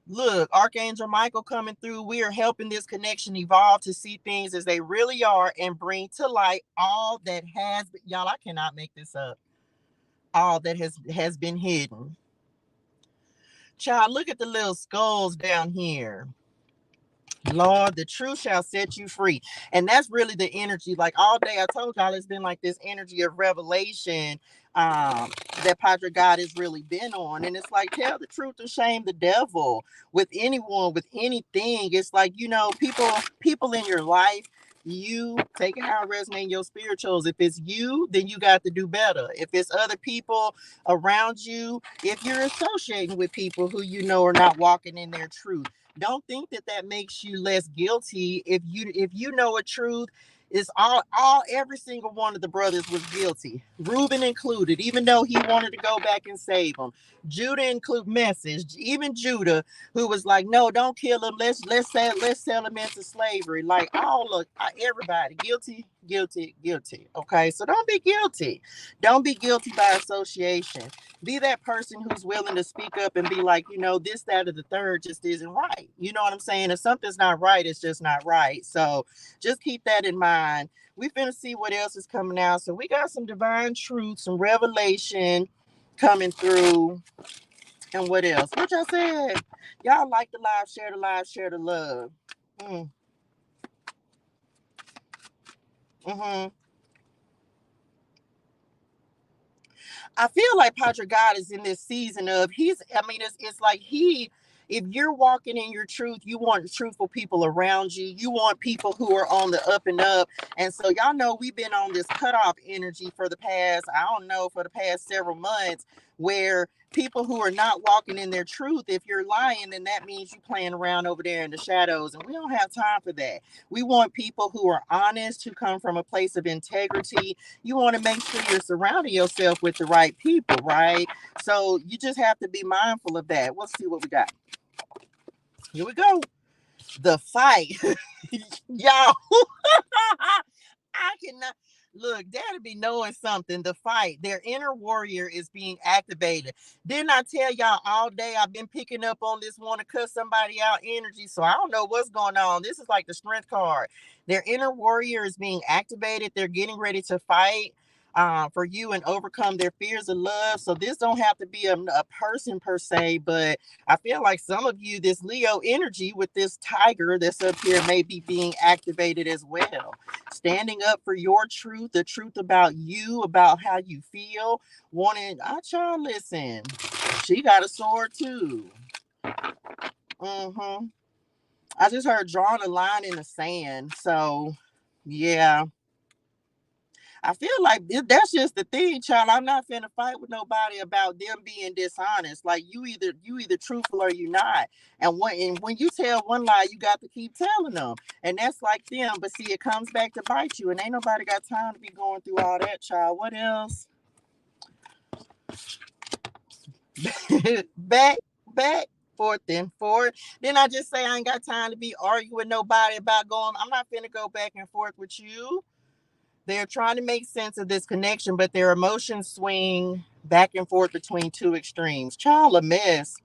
Look, Archangel Michael coming through. We are helping this connection evolve to see things as they really are and bring to light all that has been, y'all, I cannot make this up. All that has been hidden. Child, look at the little skulls down here. Lord, the truth shall set you free. And that's really the energy. Like all day, I told y'all it's been like this energy of revelation that Padre God has really been on. And it's like, tell the truth and shame the devil with anyone, with anything. It's like, you know, people in your life, you take it how it resonates in your spirituals. If it's you, then you got to do better. If it's other people around you, if you're associating with people who you know are not walking in their truth, don't think that that makes you less guilty. If you know a truth, it's all every single one of the brothers was guilty, Reuben included, even though he wanted to go back and save them. Judah include message, even Judah, who was like, no, don't kill him, let's sell him into slavery. Like all of everybody guilty, guilty, guilty. Okay, so don't be guilty. Don't be guilty by association. Be that person who's willing to speak up and be like, you know, this, that, or the third just isn't right. You know what I'm saying? If something's not right, it's just not right. So just keep that in mind. We finna see what else is coming out. So we got some divine truth, some revelation coming through. And what else? What y'all said? Y'all like the live, share the live, share the love. Mm-hmm. I feel like Padre God is in this season of it's like if you're walking in your truth, you want truthful people around you. You want people who are on the up and up. And so y'all know we've been on this cutoff energy for for the past several months, where people who are not walking in their truth, if you're lying, then that means you're playing around over there in the shadows. And we don't have time for that. We want people who are honest, who come from a place of integrity. You want to make sure you're surrounding yourself with the right people, right? So you just have to be mindful of that. Let's see what we got. Here we go. The fight. Y'all. I cannot look, Daddy be knowing something. The fight, their inner warrior is being activated. Didn't I tell y'all all day I've been picking up on this want to cut somebody out energy? So I don't know what's going on. This is like the strength card. Their inner warrior is being activated. They're getting ready to fight for you and overcome their fears of love. So this don't have to be a person per se, but I feel like some of you, this Leo energy with this tiger that's up here may be being activated as well. Standing up for your truth, the truth about you, about how you feel. Child, listen, she got a sword too. Mm-hmm. I just heard drawing a line in the sand. So, yeah. I feel like that's just the thing, child. I'm not finna fight with nobody about them being dishonest. Like you either truthful or you not. And when you tell one lie, you got to keep telling them. And that's like them. But see, it comes back to bite you. And ain't nobody got time to be going through all that, child. What else? back, back, forth and forth. Then I just say I ain't got time to be arguing with nobody about going. I'm not finna go back and forth with you. They're trying to make sense of this connection, but their emotions swing back and forth between two extremes. Child, a mess.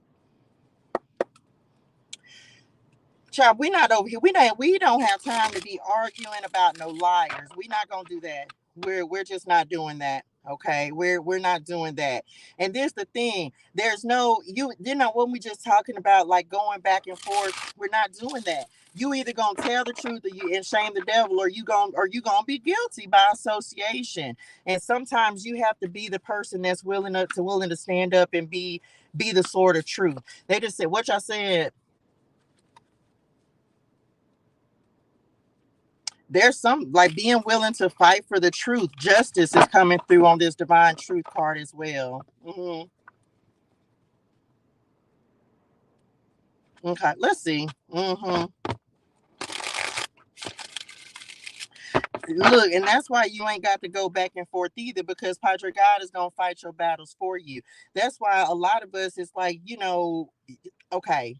Child, we're not over here. We don't have time to be arguing about no liars. We're not gonna do that. We're just not doing that. Okay. We're not doing that. And there's the thing. There's no when we just talking about like going back and forth, we're not doing that. You either gonna tell the truth and shame the devil, or you gonna be guilty by association. And sometimes you have to be the person that's willing to stand up and be the sword of truth. They just said what y'all said. There's some like being willing to fight for the truth. Justice is coming through on this divine truth card as well. Okay, let's see. Look, and that's why you ain't got to go back and forth either, because Padre God is gonna fight your battles for you. That's why a lot of us is like, okay.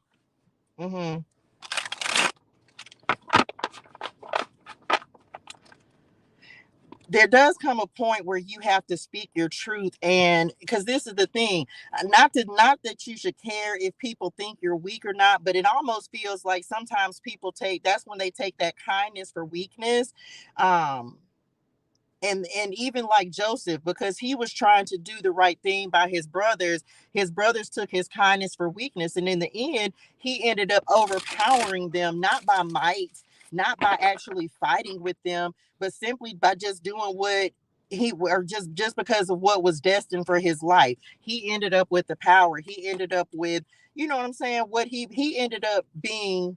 There does come a point where you have to speak your truth, and because this is the thing, not that you should care if people think you're weak or not, but it almost feels like sometimes people that's when they take that kindness for weakness. um and even like Joseph, because he was trying to do the right thing by his brothers took his kindness for weakness, and in the end he ended up overpowering them, not by might, not by actually fighting with them, but simply by just doing what he or just because of what was destined for his life. He ended up with the power. He ended up with, you know what I'm saying, what he ended up being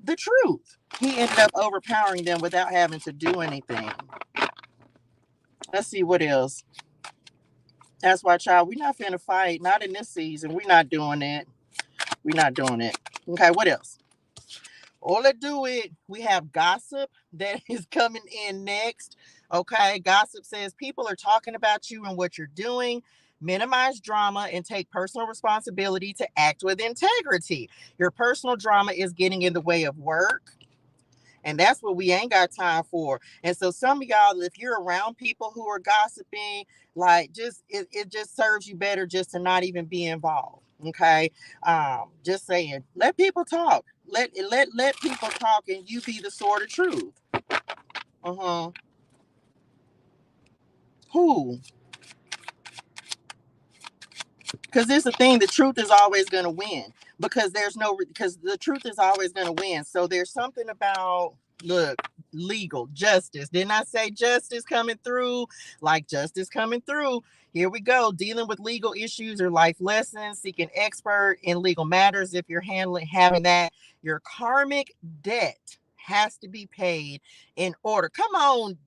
the truth. He ended up overpowering them without having to do anything. Let's see what else. That's why, child, we're not finna fight. Not in this season. We're not doing it. We're not doing it. Okay, what else? All that do it. We have gossip that is coming in next. Okay, gossip says people are talking about you and what you're doing. Minimize drama and take personal responsibility to act with integrity. Your personal drama is getting in the way of work. And that's what we ain't got time for. And so some of y'all, if you're around people who are gossiping, like it just serves you better just to not even be involved. Okay. Just saying, let people talk. Let people talk, and you be the sword of truth. Uh-huh. Who? Because there's the thing, the truth is always going to win, because the truth is always going to win. So there's something about, look, legal justice. Didn't I say justice coming through? Like justice coming through. Here we go. Dealing with legal issues or life lessons, seeking expert in legal matters. If you're having that, your karmic debt has to be paid in order. Come on,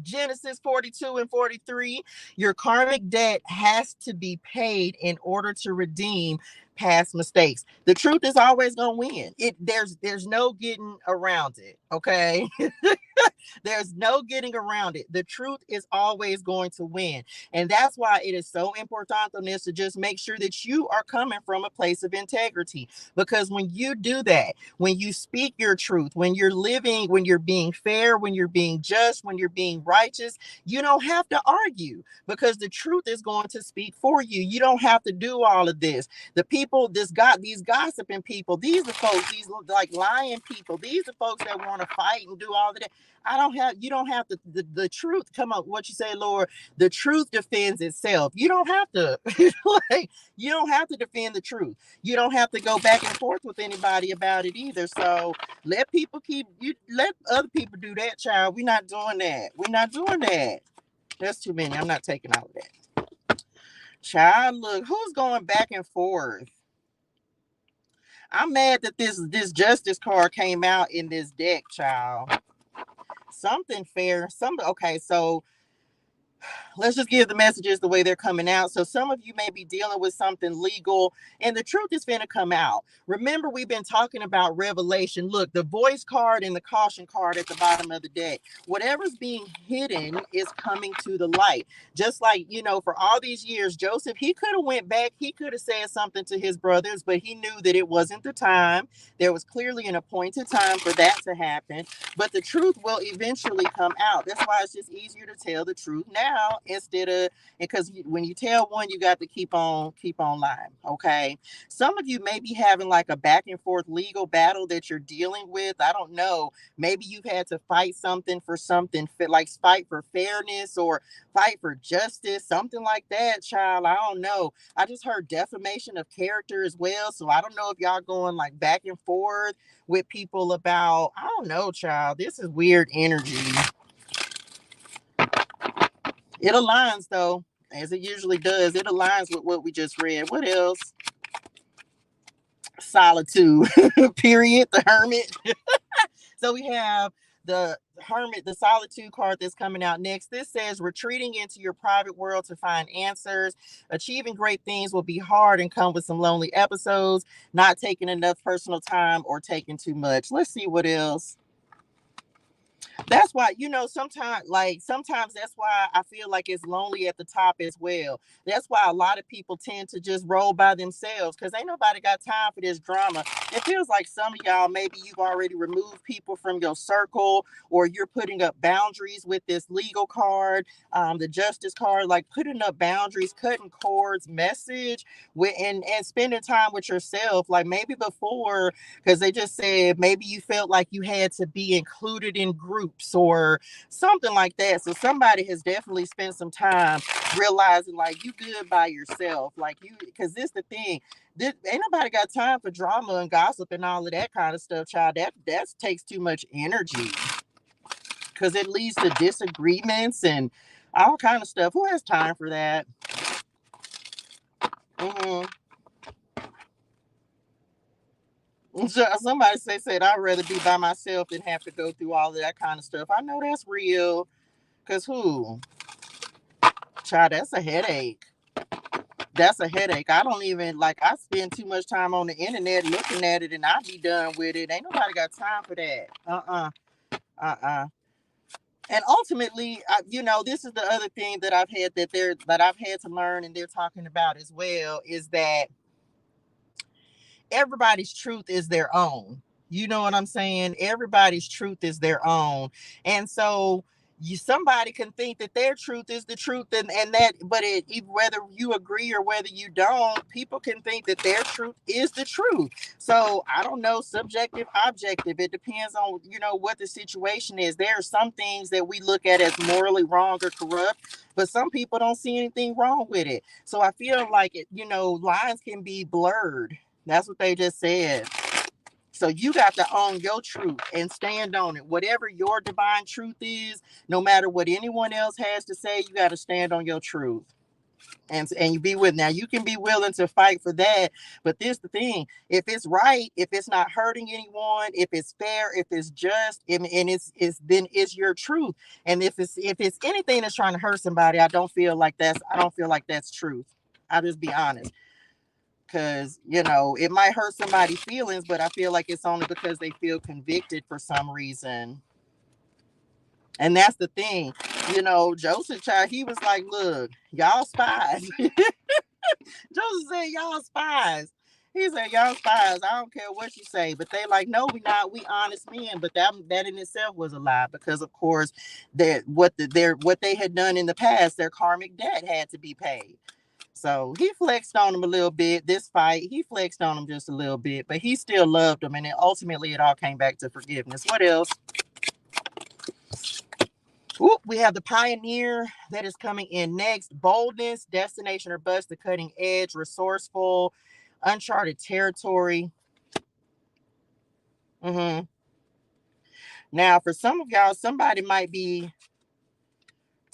Genesis 42 and 43. Your karmic debt has to be paid in order to redeem past mistakes. The truth is always going to win. There's no getting around it, okay? There's no getting around it. The truth is always going to win. And that's why it is so important on this to just make sure that you are coming from a place of integrity. Because when you do that, when you speak your truth, when you're living, when you're being fair, when you're being just, when you're being righteous, you don't have to argue, because the truth is going to speak for you. You don't have to do all of this. The people, these gossiping people, these are folks, these like lying people, these are folks that want to fight and do all of that. You don't have to, the truth, come on, what you say, Lord, the truth defends itself. You don't have to, like, you don't have to defend the truth. You don't have to go back and forth with anybody about it either. So let other people do that, child. We're not doing that. We're not doing that. That's too many. I'm not taking all of that. Child, look, who's going back and forth? I'm mad that this justice card came out in this deck, child. Something fair. Okay, so let's just give the messages the way they're coming out. So some of you may be dealing with something legal, and the truth is going to come out. Remember, we've been talking about revelation. Look, the voice card and the caution card at the bottom of the deck. Whatever's being hidden is coming to the light. Just like, for all these years, Joseph, he could have went back. He could have said something to his brothers, but he knew that it wasn't the time. There was clearly an appointed time for that to happen. But the truth will eventually come out. That's why it's just easier to tell the truth now instead of, because when you tell one, you got to keep on lying. Okay. Some of you may be having like a back and forth legal battle that you're dealing with. I don't know. Maybe you've had to fight something for something, like fight for fairness or fight for justice, something like that, child. I don't know. I just heard defamation of character as well. So I don't know if y'all going like back and forth with people about, I don't know, child. This is weird energy. It aligns though, as it usually does. It aligns with what we just read. What else? Solitude. Period. The Hermit. So we have the Hermit, the Solitude card that's coming out next. This says retreating into your private world to find answers. Achieving great things will be hard and come with some lonely episodes. Not taking enough personal time or taking too much. Let's see what else. That's why, sometimes that's why I feel like it's lonely at the top as well. That's why a lot of people tend to just roll by themselves because ain't nobody got time for this drama. It feels like some of y'all, maybe you've already removed people from your circle, or you're putting up boundaries with this legal card, the justice card, like putting up boundaries, cutting cords, message with, and spending time with yourself. Like maybe before, because they just said maybe you felt like you had to be included in groups or something like that. So somebody has definitely spent some time realizing like you good by yourself. Like you, because this the thing. This, ain't nobody got time for drama and gossip and all of that kind of stuff, child. That takes too much energy because it leads to disagreements and all kind of stuff. Who has time for that? Mm-hmm. So somebody said I'd rather be by myself than have to go through all of that kind of stuff. I know that's real. Cause who? Child, that's a headache. That's a headache. I don't even like I spend too much time on the internet looking at it and I be done with it. Ain't nobody got time for that. Uh-uh. And ultimately, this is the other thing that I've had to learn and they're talking about as well is that everybody's truth is their own. You know what I'm saying? Everybody's truth is their own. And so somebody can think that their truth is the truth and that, but whether you agree or whether you don't, people can think that their truth is the truth. So I don't know, subjective, objective. It depends on, what the situation is. There are some things that we look at as morally wrong or corrupt, but some people don't see anything wrong with it. So I feel like lines can be blurred. That's what they just said. So you got to own your truth and stand on it. Whatever your divine truth is, no matter what anyone else has to say, you got to stand on your truth. And you be with. Now you can be willing to fight for that, but this the thing: if it's right, if it's not hurting anyone, if it's fair, if it's just, and it's then it's your truth. And if it's anything that's trying to hurt somebody, I don't feel like that's truth. I'll just be honest. Because it might hurt somebody's feelings, but I feel like it's only because they feel convicted for some reason. And that's the thing. Joseph child, he was like, look, y'all spies. Joseph said, y'all spies. He said, y'all spies. I don't care what you say. But they like, no, we not. We honest men. But that in itself was a lie because, of course, that what they had done in the past, their karmic debt had to be paid. So he flexed on him a little bit. This fight, he flexed on him just a little bit, but he still loved him. And then ultimately it all came back to forgiveness. What else? Ooh, we have the Pioneer that is coming in next. Boldness, destination or bust, the cutting edge, resourceful, uncharted territory. Mm-hmm. Now, for some of y'all, somebody might be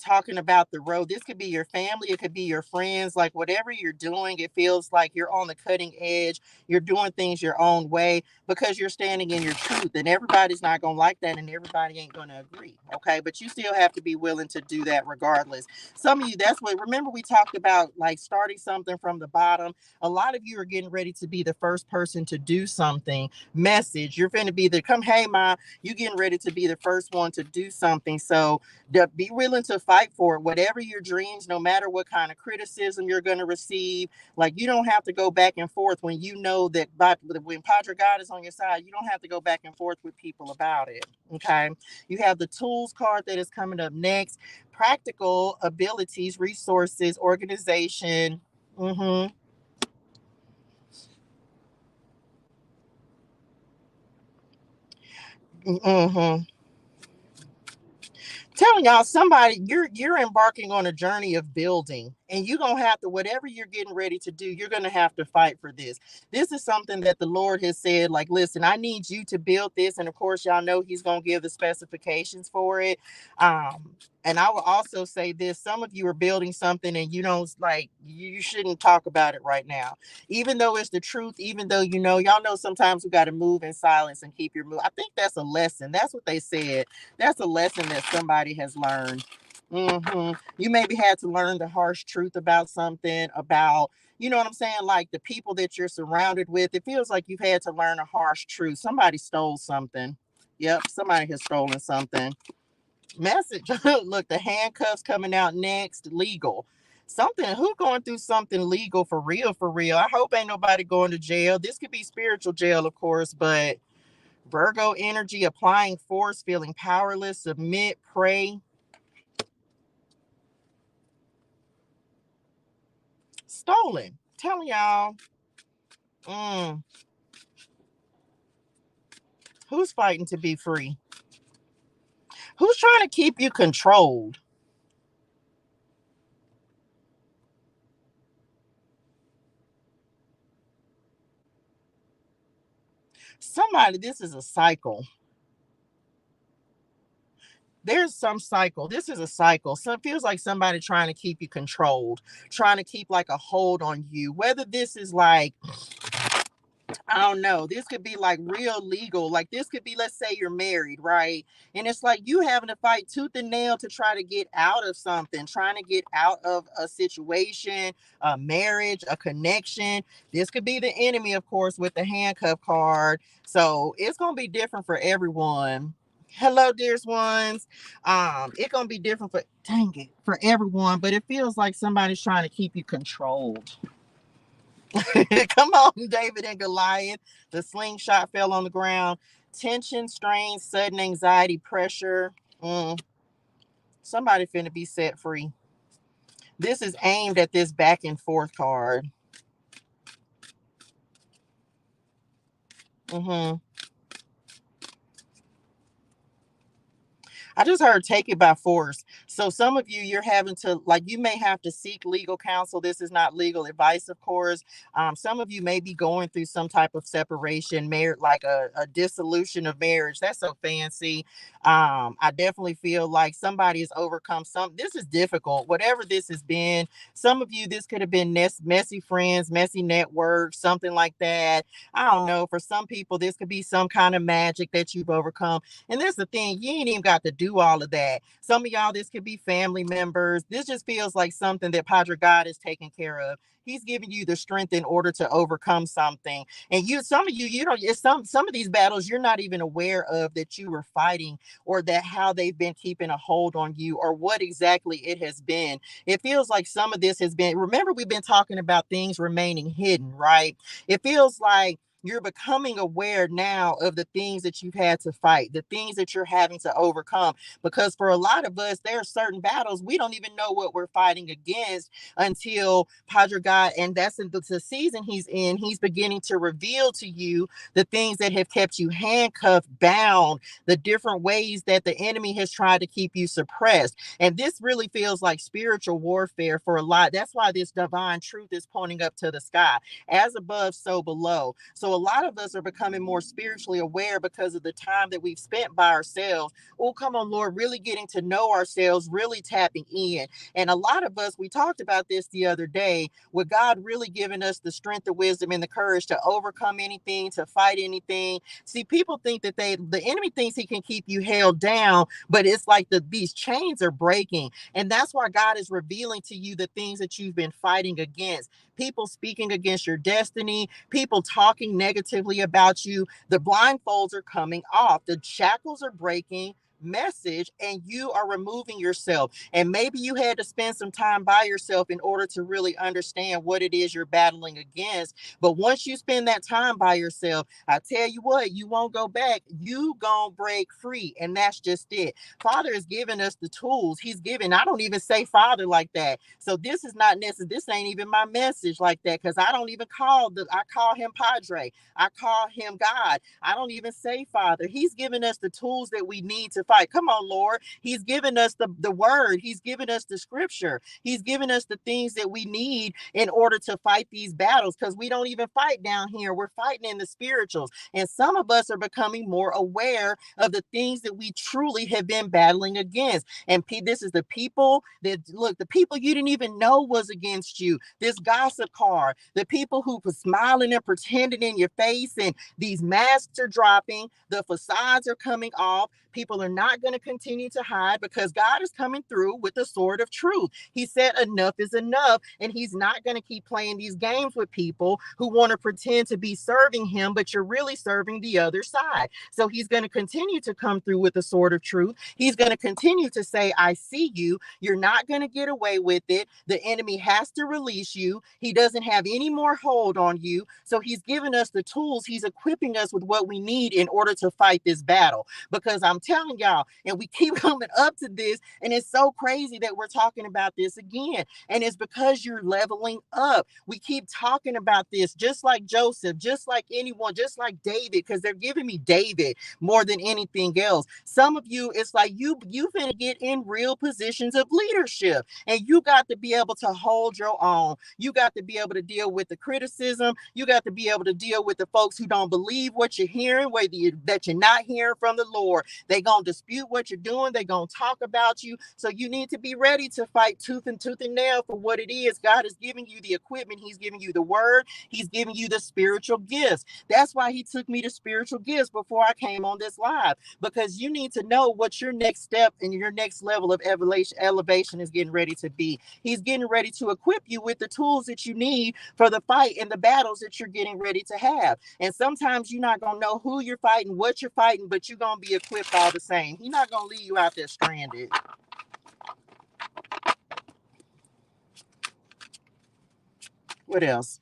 talking about the road. This could be your family, it could be your friends, like whatever you're doing, it feels like you're on the cutting edge. You're doing things your own way because you're standing in your truth. And everybody's not going to like that and everybody ain't going to agree. Okay. But you still have to be willing to do that regardless. Some of you, remember we talked about like starting something from the bottom. A lot of you are getting ready to be the first person to do something. Message, you're going to be hey, Ma, you getting ready to be the first one to do something. So be willing to fight for it, whatever your dreams, no matter what kind of criticism you're going to receive. Like you don't have to go back and forth when you know that when Padre God is on your side, you don't have to go back and forth with people about it. Okay. You have the tools card that is coming up next. Practical abilities, resources, organization. Mm-hmm. Mm-hmm. Telling y'all, somebody, you're embarking on a journey of building. And you're going to have to, whatever you're getting ready to do, you're going to have to fight for this. This is something that the Lord has said, like, listen, I need you to build this. And of course, y'all know he's going to give the specifications for it. And I will also say this, some of you are building something and you don't, like, you shouldn't talk about it right now. Even though it's the truth, even though, y'all know sometimes we got to move in silence and keep your move. I think that's a lesson. That's what they said. That's a lesson that somebody has learned. You maybe had to learn the harsh truth about something, about, you know what I'm saying? Like the people that you're surrounded with. It feels like you've had to learn a harsh truth. Somebody stole something. Yep, somebody has stolen something. Message. Look, the handcuffs coming out next. Legal. Something. Who going through something legal for real? For real. I hope ain't nobody going to jail. This could be spiritual jail, of course, but Virgo energy, applying force, feeling powerless, submit, pray. Stolen. Telling y'all. Mm, who's fighting to be free? Who's trying to keep you controlled? Somebody, this is a cycle. There's some cycle. This is a cycle. So it feels like somebody trying to keep you controlled, trying to keep like a hold on you. Whether this is like, I don't know. This could be like real legal. Like this could be, let's say you're married, right? And it's like you having to fight tooth and nail to try to get out of something, trying to get out of a situation, a marriage, a connection. This could be the enemy, of course, with the handcuff card. So it's gonna be different for everyone. Hello, dearest ones. It's gonna be different for, dang it, for everyone, but it feels like somebody's trying to keep you controlled. Come on, David and Goliath. The slingshot fell on the ground. Tension, strain, sudden anxiety, pressure. Mm, somebody finna be set free. This is aimed at this back and forth card. Mm-hmm. I just heard take it by force. So some of you, you're having to, like, you may have to seek legal counsel. This is not legal advice, of course. Some of you may be going through some type of separation, like a dissolution of marriage. That's so fancy. I definitely feel like somebody has overcome some. This is difficult. Whatever this has been, some of you, this could have been messy friends, messy network, something like that. I don't know. For some people, this could be some kind of magic that you've overcome. And there's the thing, you ain't even got to do all of that. Some of y'all, this could be family members. This just feels like something that Padre God is taking care of. He's giving you the strength in order to overcome something. And some of you, it's some of these battles you're not even aware of that you were fighting, or that how they've been keeping a hold on you, or what exactly it has been. It feels like some of this has been, remember, we've been talking about things remaining hidden, right? It feels like you're becoming aware now of the things that you've had to fight, the things that you're having to overcome. Because for a lot of us, there are certain battles we don't even know what we're fighting against until Padre God, and that's in the season he's in. He's beginning to reveal to you the things that have kept you handcuffed, bound, the different ways that the enemy has tried to keep you suppressed. And this really feels like spiritual warfare for a lot. That's why this divine truth is pointing up to the sky, as above, so below. So a lot of us are becoming more spiritually aware because of the time that we've spent by ourselves. Oh, come on, Lord, really getting to know ourselves, really tapping in. And a lot of us, we talked about this the other day, with God really giving us the strength, the wisdom, and the courage to overcome anything, to fight anything. See, people think that the enemy thinks he can keep you held down, but it's like these chains are breaking. And that's why God is revealing to you the things that you've been fighting against. People speaking against your destiny, people talking negatively about you. The blindfolds are coming off, the shackles are breaking. Message, and you are removing yourself. And maybe you had to spend some time by yourself in order to really understand what it is you're battling against. But once you spend that time by yourself, I tell you what, you won't go back. You gonna break free, and that's just it. Father is giving us the tools. He's giving. I don't even say Father like that. So this is not necessary. This ain't even my message like that, because I don't even I call him Padre. I call him God. I don't even say Father. He's giving us the tools that we need to fight. Come on, Lord. He's given us the word. He's given us the scripture. He's given us the things that we need in order to fight these battles, because we don't even fight down here. We're fighting in the spirituals. And some of us are becoming more aware of the things that we truly have been battling against. And this is the people that, look, the people you didn't even know was against you. This gossip card, the people who were smiling and pretending in your face, and these masks are dropping, the facades are coming off. People are not going to continue to hide, because God is coming through with the sword of truth. He said enough is enough, and he's not going to keep playing these games with people who want to pretend to be serving him, but you're really serving the other side. So he's going to continue to come through with the sword of truth. He's going to continue to say, I see you. You're not going to get away with it. The enemy has to release you. He doesn't have any more hold on you. So he's giving us the tools. He's equipping us with what we need in order to fight this battle. Because I'm telling y'all, and we keep coming up to this, and it's so crazy that we're talking about this again. And it's because you're leveling up. We keep talking about this, just like Joseph, just like anyone, just like David, because they're giving me David more than anything else. Some of you, it's like you're going to get in real positions of leadership, and you got to be able to hold your own. You got to be able to deal with the criticism. You got to be able to deal with the folks who don't believe what you're hearing, that you're not hearing from the Lord. They're going to dispute what you're doing. They're going to talk about you. So you need to be ready to fight tooth and nail for what it is. God is giving you the equipment. He's giving you the word. He's giving you the spiritual gifts. That's why he took me to spiritual gifts before I came on this live, because you need to know what your next step and your next level of elevation is getting ready to be. He's getting ready to equip you with the tools that you need for the fight and the battles that you're getting ready to have. And sometimes you're not going to know who you're fighting, what you're fighting, but you're going to be equipped all the same. He's not going to leave you out there stranded. What else?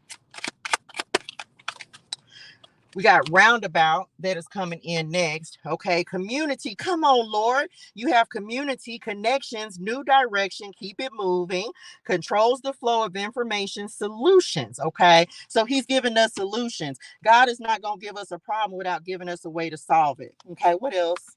We got roundabout that is coming in next. Okay, community. Come on, Lord. You have community, connections, new direction, keep it moving, controls the flow of information, solutions. Okay, so he's giving us solutions. God is not going to give us a problem without giving us a way to solve it. Okay, what else?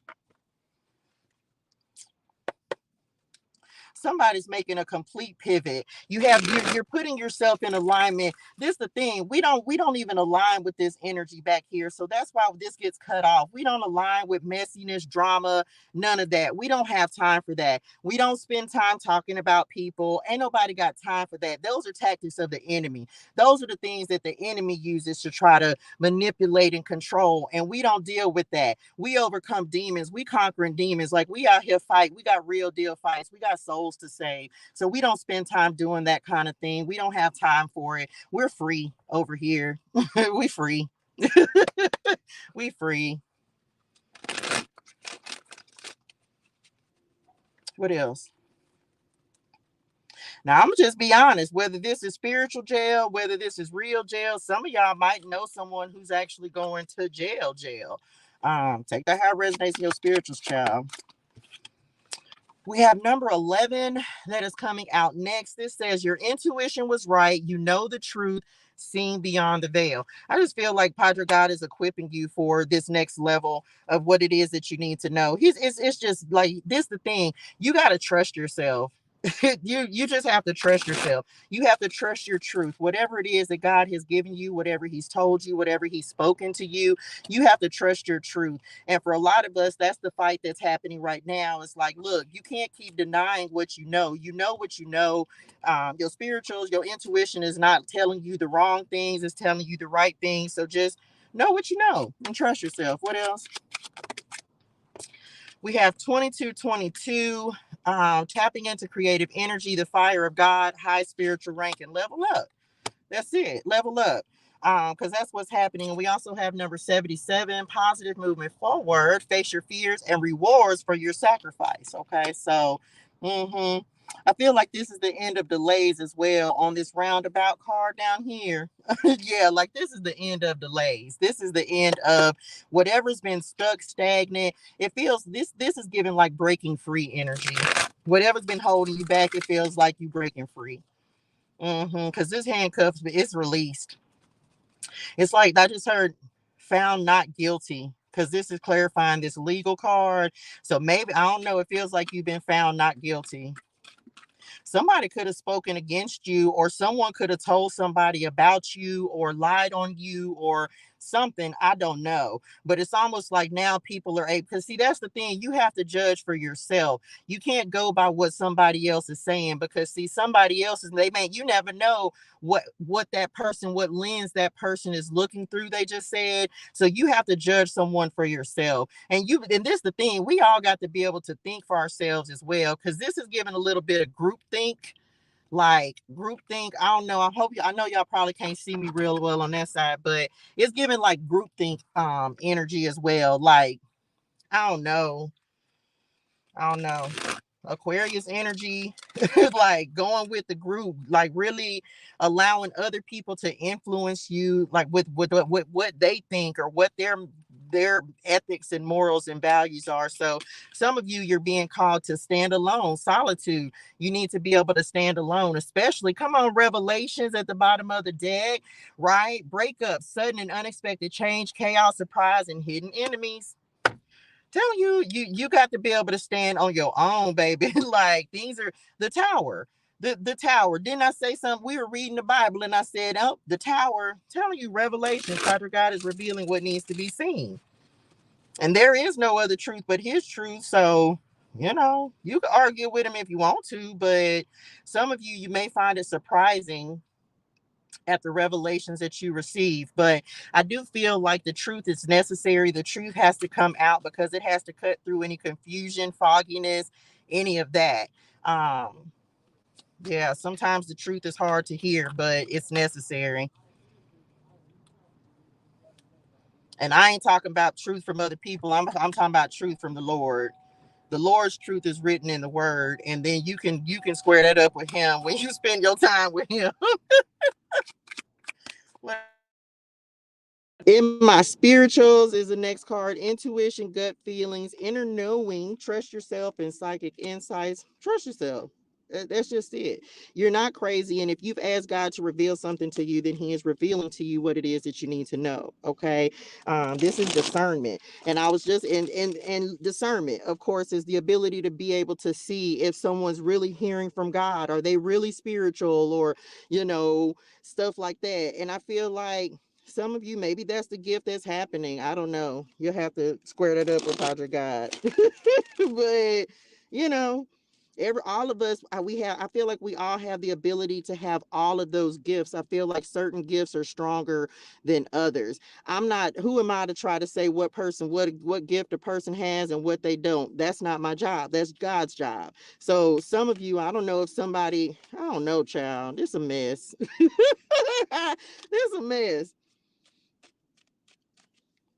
Somebody's making a complete pivot. You're putting yourself in alignment. This is the thing. We don't even align with this energy back here. So that's why this gets cut off. We don't align with messiness, drama, none of that. We don't have time for that. We don't spend time talking about people. Ain't nobody got time for that. Those are tactics of the enemy. Those are the things that the enemy uses to try to manipulate and control. And we don't deal with that. We overcome demons. We conquering demons. Like, we out here fight. We got real deal fights. We got souls to save. So we don't spend time doing that kind of thing. We don't have time for it. We're free over here. We free. We free. What else? Now, I'm just be honest, whether this is spiritual jail, whether this is real jail, some of y'all might know someone who's actually going to jail. Take that how it resonates in your spirituals, child. We have number 11 that is coming out next. This says your intuition was right. You know the truth, seeing beyond the veil. I just feel like Padre God is equipping you for this next level of what it is that you need to know. It's just like this the thing. You got to trust yourself. You just have to trust yourself. You have to trust your truth. Whatever it is that God has given you, whatever he's told you, whatever he's spoken to you, you have to trust your truth. And for a lot of us, that's the fight that's happening right now. It's like, look, you can't keep denying what you know. You know what you know. Your spirituals, your intuition is not telling you the wrong things. It's telling you the right things. So just know what you know and trust yourself. What else? We have 2222, tapping into creative energy, the fire of God, high spiritual rank, and level up. That's it. Level up. Because that's what's happening. And we also have number 77, positive movement forward, face your fears and rewards for your sacrifice. Okay, so I feel like this is the end of delays as well on this roundabout card down here. Yeah, like this is the end of delays. This is the end of whatever's been stuck, stagnant. It feels this is giving like breaking free energy. Whatever's been holding you back, it feels like you breaking free. Because this handcuffs, it's released. It's like I just heard found not guilty. because this is clarifying this legal card. So maybe, I don't know, it feels like you've been found not guilty. Somebody could have spoken against you, or someone could have told somebody about you or lied on you or something. I don't know. But it's almost like now people are able, because see, that's the thing. You have to judge for yourself. You can't go by what somebody else is saying, because see, somebody else is, they may, you never know what that person, what lens that person is looking through. They just said. So you have to judge someone for yourself. And this is the thing, we all got to be able to think for ourselves as well, because this is giving a little bit of group think, like group think. I don't know, I know y'all probably can't see me real well on that side, but it's giving like group think energy as well. Like, I don't know, I don't know, Aquarius energy, like going with the group, like really allowing other people to influence you, like with what they think, or what their ethics and morals and values are. So some of you, you're being called to stand alone, solitude. You need to be able to stand alone, especially, come on, revelations at the bottom of the deck, right? Breakup, sudden and unexpected change, chaos, surprise, and hidden enemies. Telling you, you got to be able to stand on your own, baby. Like, things are the tower. The tower. Didn't I say something? We were reading the Bible and I said, oh, the tower. Telling you, Revelation, Father God is revealing what needs to be seen. And there is no other truth but his truth. So, you can argue with him if you want to, but some of you may find it surprising at the revelations that you receive. But I do feel like the truth is necessary. The truth has to come out, because it has to cut through any confusion, fogginess, any of that. Yeah, sometimes the truth is hard to hear, but it's necessary. And I ain't talking about truth from other people. I'm talking about truth from the Lord. The Lord's truth is written in the word, and then you can square that up with him when you spend your time with him. In my spirituals is the next card. Intuition, gut feelings, inner knowing, trust yourself, and psychic insights. Trust yourself. That's just it. You're not crazy. And if you've asked God to reveal something to you, then he is revealing to you what it is that you need to know. Okay. This is discernment. And I was just in discernment, of course, is the ability to be able to see if someone's really hearing from God. Are they really spiritual, or, stuff like that. And I feel like some of you, maybe that's the gift that's happening. I don't know. You'll have to square that up with Padre God. But, you know, all of us, I feel like we all have the ability to have all of those gifts. I feel like certain gifts are stronger than others. Who am I to try to say what gift a person has and what they don't? That's not my job. That's God's job. So some of you, I don't know, I don't know, child. This a mess. This a mess.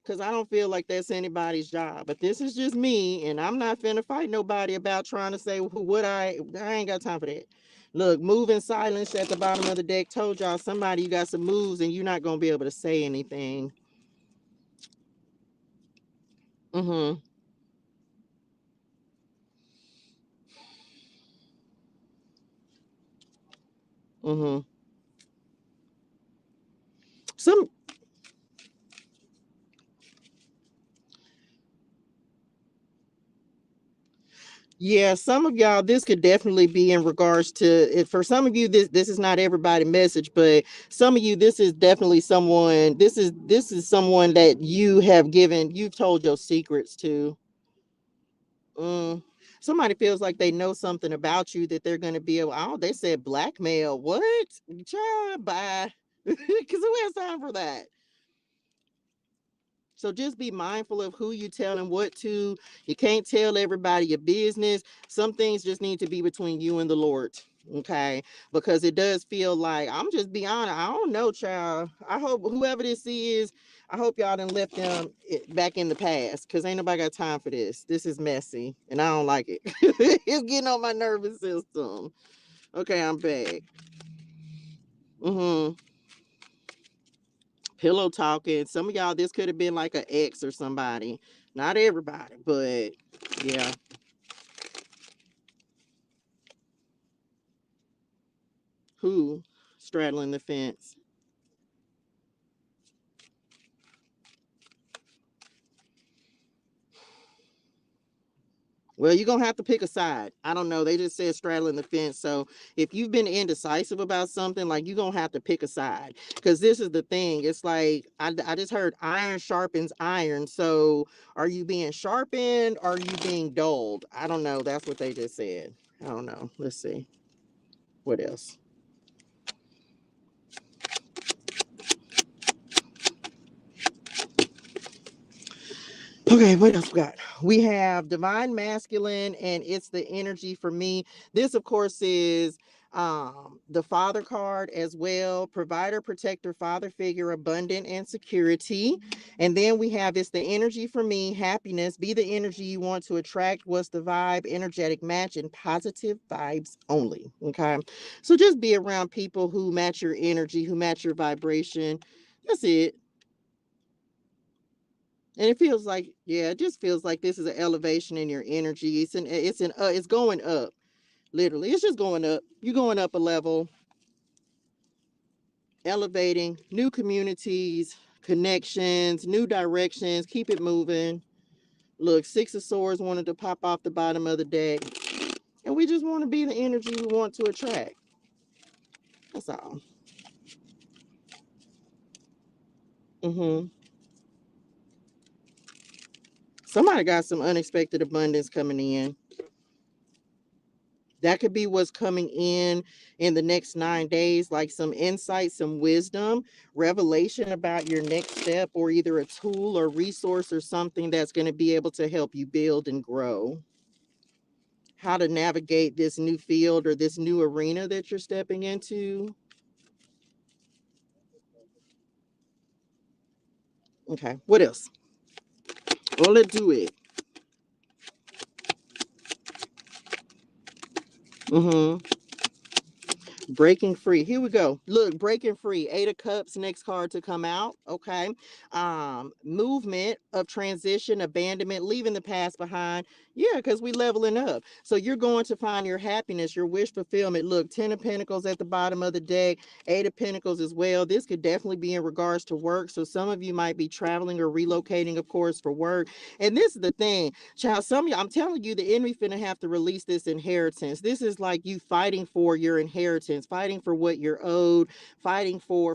Because I don't feel like that's anybody's job. But this is just me, and I'm not finna fight nobody about trying to say what I ain't got time for that. Look, move in silence at the bottom of the deck. Told y'all somebody, you got some moves and you're not gonna be able to say anything. Mm-hmm. Mm-hmm. Some Yeah, some of y'all, this could definitely be in regards to it. For some of you, this is not everybody message, but some of you, this is definitely someone. This is someone that you've told your secrets to. Mm. Somebody feels like they know something about you that they're going to be able. Oh, they said blackmail. What? Child, bye. Because who has time for that? So just be mindful of who you tell and what to. You can't tell everybody your business. Some things just need to be between you and the Lord. Okay. Because it does feel like, I'm just be honest. I don't know, child. I hope whoever this is, I hope y'all done left them back in the past. Because ain't nobody got time for this. This is messy. And I don't like it. It's getting on my nervous system. Okay, I'm back. Mm-hmm. Pillow talking. Some of y'all, this could have been like an ex or somebody. Not everybody, but yeah. Who straddling the fence? Well, you're going to have to pick a side. I don't know. They just said straddling the fence. So if you've been indecisive about something, like, you're going to have to pick a side. Because this is the thing. It's like, I just heard iron sharpens iron. So are you being sharpened? Or are you being dulled? I don't know. That's what they just said. I don't know. Let's see. What else? Okay, what else we got? We have divine masculine, and it's the energy for me. This, of course, is the father card as well. Provider, protector, father figure, abundant, and security. And then we have, it's the energy for me, happiness. Be the energy you want to attract. What's the vibe? Energetic match and positive vibes only. Okay. So just be around people who match your energy, who match your vibration. That's it. And it feels like, yeah, it just feels like this is an elevation in your energy. It's going up. Literally, it's just going up. You're going up a level, elevating, new communities, connections, new directions. Keep it moving. Look, Six of Swords wanted to pop off the bottom of the deck, and we just want to be the energy we want to attract. That's all. Somebody got some unexpected abundance coming in. That could be what's coming in the next 9 days, like some insight, some wisdom, revelation about your next step, or either a tool or resource or something that's going to be able to help you build and grow. How to navigate this new field or this new arena that you're stepping into. Okay, what else? Well, let's do it. Breaking free. Here we go. Look, breaking free. 8 of Cups, next card to come out. Okay. Movement of transition, abandonment, leaving the past behind. Yeah, because we leveling up. So you're going to find your happiness, your wish fulfillment. Look, 10 of Pentacles at the bottom of the deck, 8 of Pentacles as well. This could definitely be in regards to work. So some of you might be traveling or relocating, of course, for work. And this is the thing, child, some of you, I'm telling you, the enemy finna have to release this inheritance. This is like you fighting for your inheritance, fighting for what you're owed, fighting for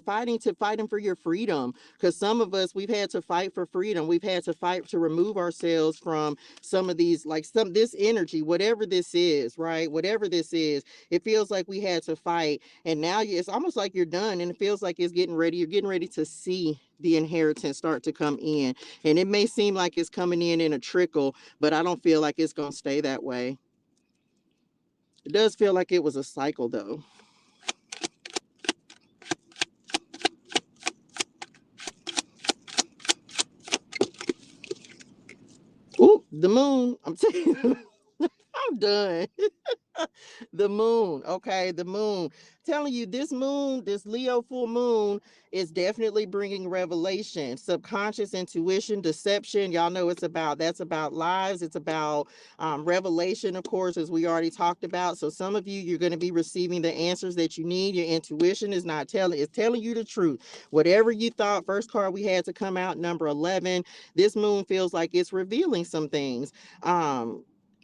your freedom. Because some of us, we've had to fight for freedom. We've had to fight to remove ourselves from some of these, like this energy, whatever this is, right? Whatever this is, it feels like we had to fight. And now it's almost like you're done, and it feels like it's getting ready. You're getting ready to see the inheritance start to come in. And it may seem like it's coming in a trickle, but I don't feel like it's going to stay that way. It does feel like it was a cycle, though. Ooh, the moon. I'm telling you, I'm done. The moon, okay, the moon. Telling you, this moon, this Leo full moon is definitely bringing revelation, subconscious intuition, deception. Y'all know that's about lives. It's about revelation, of course, as we already talked about. So some of you, you're going to be receiving the answers that you need. Your intuition is not telling, it's telling you the truth. Whatever you thought. First card we had to come out, number 11. This moon feels like it's revealing some things.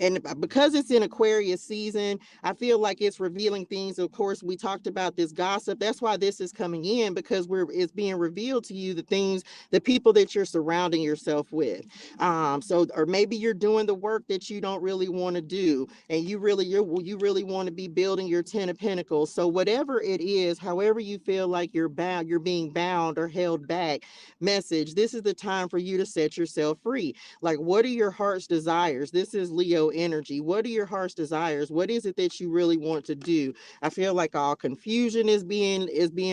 And because it's in Aquarius season, I feel like it's revealing things. Of course, we talked about this gossip. That's why this is coming in, because it's being revealed to you, the things, the people that you're surrounding yourself with. Or maybe you're doing the work that you don't really want to do, and you really want to be building your 10 of Pentacles. So whatever it is, however you feel like you're being bound or held back, message, this is the time for you to set yourself free. Like, what are your heart's desires? This is Leo energy. What are your heart's desires? What is it that you really want to do? I feel like all confusion is being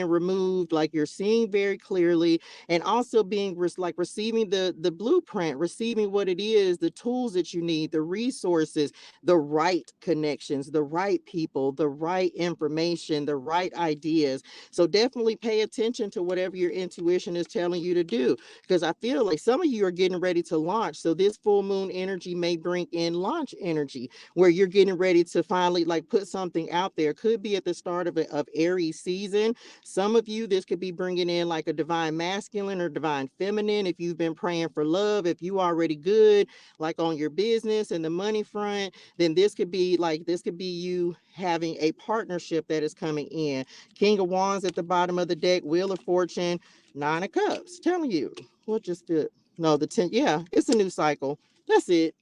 removed. Like, you're seeing very clearly, and also being like receiving the blueprint, receiving what it is, the tools that you need, the resources, the right connections, the right people, the right information, the right ideas. So definitely pay attention to whatever your intuition is telling you to do, because I feel like some of you are getting ready to launch. So this full moon energy may bring in launch launch energy where you're getting ready to finally like put something out there. Could be at the start of Aries season. Some of you, this could be bringing in like a divine masculine or divine feminine. If you've been praying for love, if you already good, like on your business and the money front, then this could be you having a partnership that is coming in. King of Wands at the bottom of the deck, Wheel of Fortune, Nine of Cups. Telling you, what just did? No, the 10. Yeah, it's a new cycle. That's it.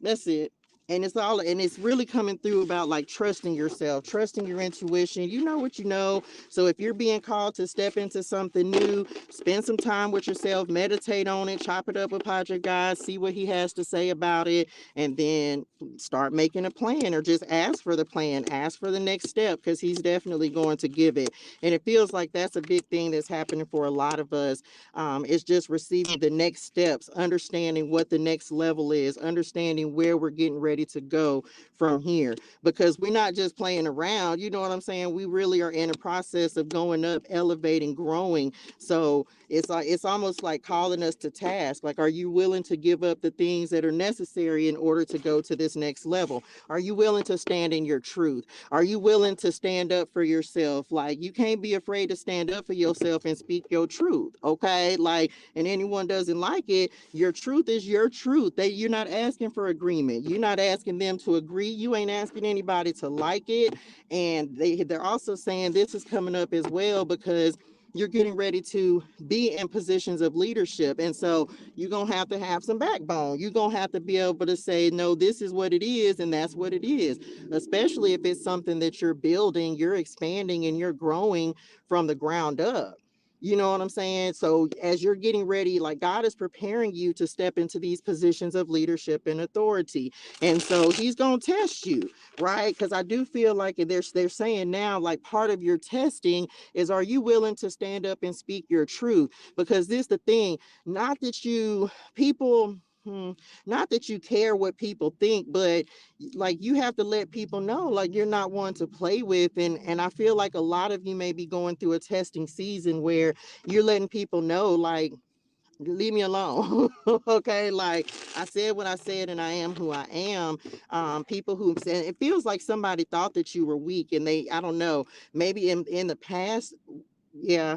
That's it. And it's really coming through about like trusting yourself, trusting your intuition. You know what you know. So if you're being called to step into something new, spend some time with yourself, meditate on it, chop it up with Project God, see what he has to say about it, and then start making a plan or just ask for the plan, ask for the next step, because he's definitely going to give it. And it feels like that's a big thing that's happening for a lot of us. It's just receiving the next steps, understanding what the next level is, understanding where we're getting ready to go from here. Because we're not just playing around, you know what I'm saying? We really are in a process of going up, elevating, growing. So it's almost like calling us to task. Like, are you willing to give up the things that are necessary in order to go to this next level? Are you willing to stand in your truth? Are you willing to stand up for yourself? Like, you can't be afraid to stand up for yourself and speak your truth, okay? Like, and anyone doesn't like it, your truth is your truth. You're not asking for agreement. You're not asking them to agree. You ain't asking anybody to like it. And they're also saying this is coming up as well because you're getting ready to be in positions of leadership. And so you're going to have some backbone. You're going to have to be able to say, no, this is what it is, and that's what it is, especially if it's something that you're building, you're expanding, and you're growing from the ground up. You know what I'm saying? So as you're getting ready, like God is preparing you to step into these positions of leadership and authority. And so he's going to test you, right? Because I do feel like they're saying now, like part of your testing is, are you willing to stand up and speak your truth? Because this the thing, not that you people... not that you care what people think, but like you have to let people know like you're not one to play with. And I feel like a lot of you may be going through a testing season where you're letting people know like, leave me alone. Okay, like I said what I said and I am who I am. People who said it feels like somebody thought that you were weak, and I don't know, maybe in the past, yeah,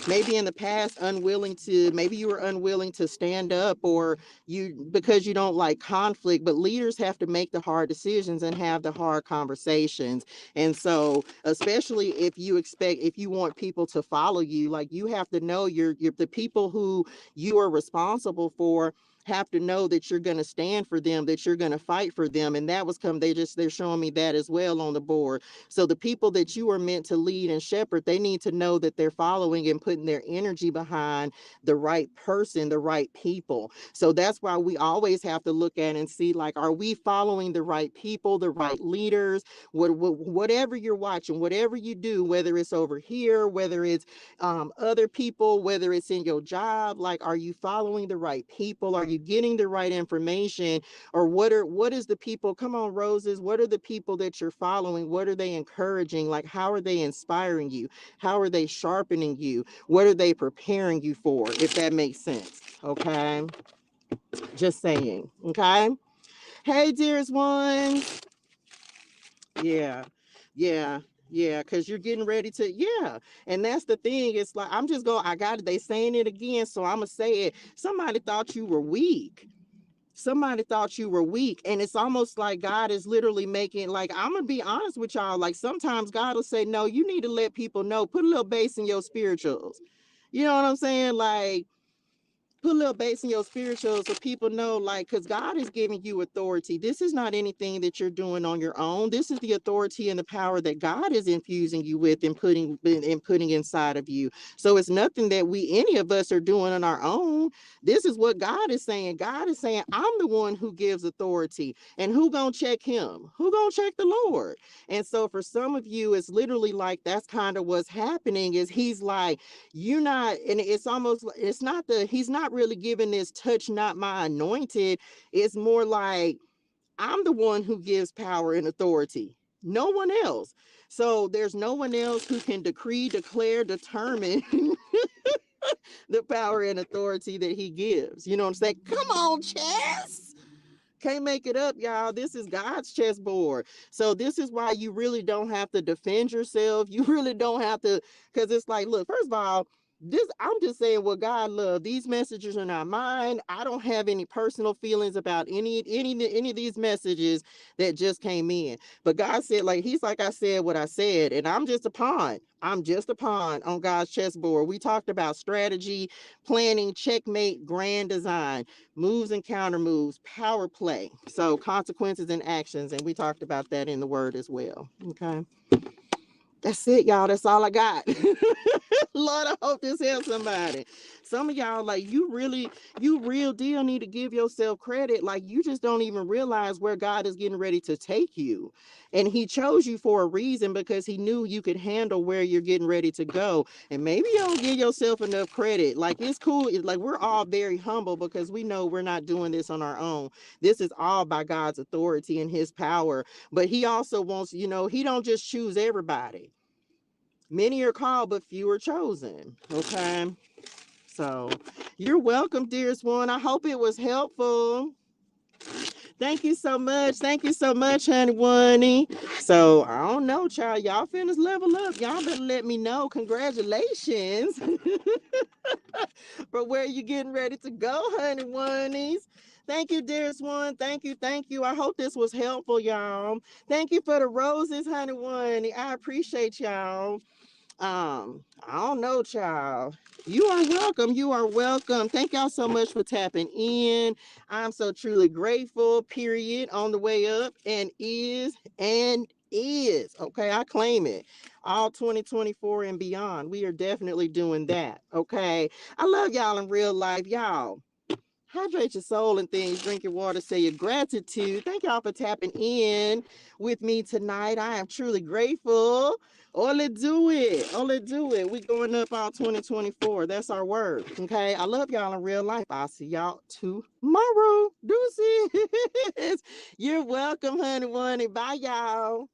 maybe in the past maybe you were unwilling to stand up, or you, because you don't like conflict. But leaders have to make the hard decisions and have the hard conversations. And so especially if you want people to follow you, like you have to know you're the people who you are responsible for have to know that you're going to stand for them, that you're going to fight for them. And that was they're showing me that as well on the board. So the people that you are meant to lead and shepherd, they need to know that they're following and putting their energy behind the right person, the right people. So that's why we always have to look at and see, like, are we following the right people, the right leaders? Whatever you're watching, whatever you do, whether it's over here, whether it's other people, whether it's in your job, like, are you following the right people? Are you getting the right information? Or what is the people, come on, Roses, what are the people that you're following? What are they encouraging? Like, how are they inspiring you? How are they sharpening you? What are they preparing you for, if that makes sense? Okay, just saying. Okay, hey, dearest ones. Yeah, yeah, yeah, because you're getting ready to, yeah. And that's the thing. It's like, I got it, they saying it again, so I'm gonna say it. Somebody thought you were weak. Somebody thought you were weak. And it's almost like God is literally making, like, I'm gonna be honest with y'all, like sometimes God will say, no, you need to let people know, put a little bass in your spirituals. You know what I'm saying? Like, put a little bass in your spirituals so people know, like, because God is giving you authority. This is not anything that you're doing on your own. This is the authority and the power that God is infusing you with and putting inside of you. So it's nothing that any of us are doing on our own. This is what God is saying. God is saying, I'm the one who gives authority. And who gonna check him? Who gonna check the Lord? And so for some of you, it's literally like that's kind of what's happening, is he's like, you're not, and it's almost, it's not he's not really giving this touch not my anointed. It's more like, I'm the one who gives power and authority, no one else. So there's no one else who can decree, declare, determine the power and authority that he gives. You know what I'm saying? Come on, Chess. Can't make it up, y'all. This is God's chessboard. So this is why you really don't have to defend yourself. You really don't have to, because it's like, look, first of all, this, I'm just saying what God loves. These messages are not mine. I don't have any personal feelings about any of these messages that just came in. But God said, like, he's like, I said what I said, and I'm just a pawn. I'm just a pawn on God's chessboard. We talked about strategy, planning, checkmate, grand design, moves and counter moves, power play. So consequences and actions. And we talked about that in the word as well. Okay. That's it, y'all. That's all I got. Lord, I hope this helps somebody. Some of y'all, like, you real deal need to give yourself credit. Like, you just don't even realize where God is getting ready to take you. And he chose you for a reason, because he knew you could handle where you're getting ready to go. And maybe you don't give yourself enough credit. Like, it's cool. It's like, we're all very humble because we know we're not doing this on our own. This is all by God's authority and his power. But he also wants, he don't just choose everybody. Many are called, but few are chosen. Okay. So you're welcome, dearest one. I hope it was helpful. Thank you so much. Thank you so much, honey bunny. So I don't know, child. Y'all finish level up. Y'all better let me know. Congratulations for where you getting ready to go, honey bunnies. Thank you, dearest one. Thank you. Thank you. I hope this was helpful, y'all. Thank you for the roses, honey bunny. I appreciate y'all. I don't know, child. You are welcome. You are welcome. Thank y'all so much for tapping in. I'm so truly grateful. Period. On the way up, and is. Okay, I claim it. All 2024 and beyond. We are definitely doing that. Okay. I love y'all in real life. Y'all, hydrate your soul and things. Drink your water. Say your gratitude. Thank y'all for tapping in with me tonight. I am truly grateful. Only do it. Only do it. We going up all 2024. That's our word. Okay. I love y'all in real life. I'll see y'all tomorrow. Deuces. You're welcome, honey bunny. Bye, y'all.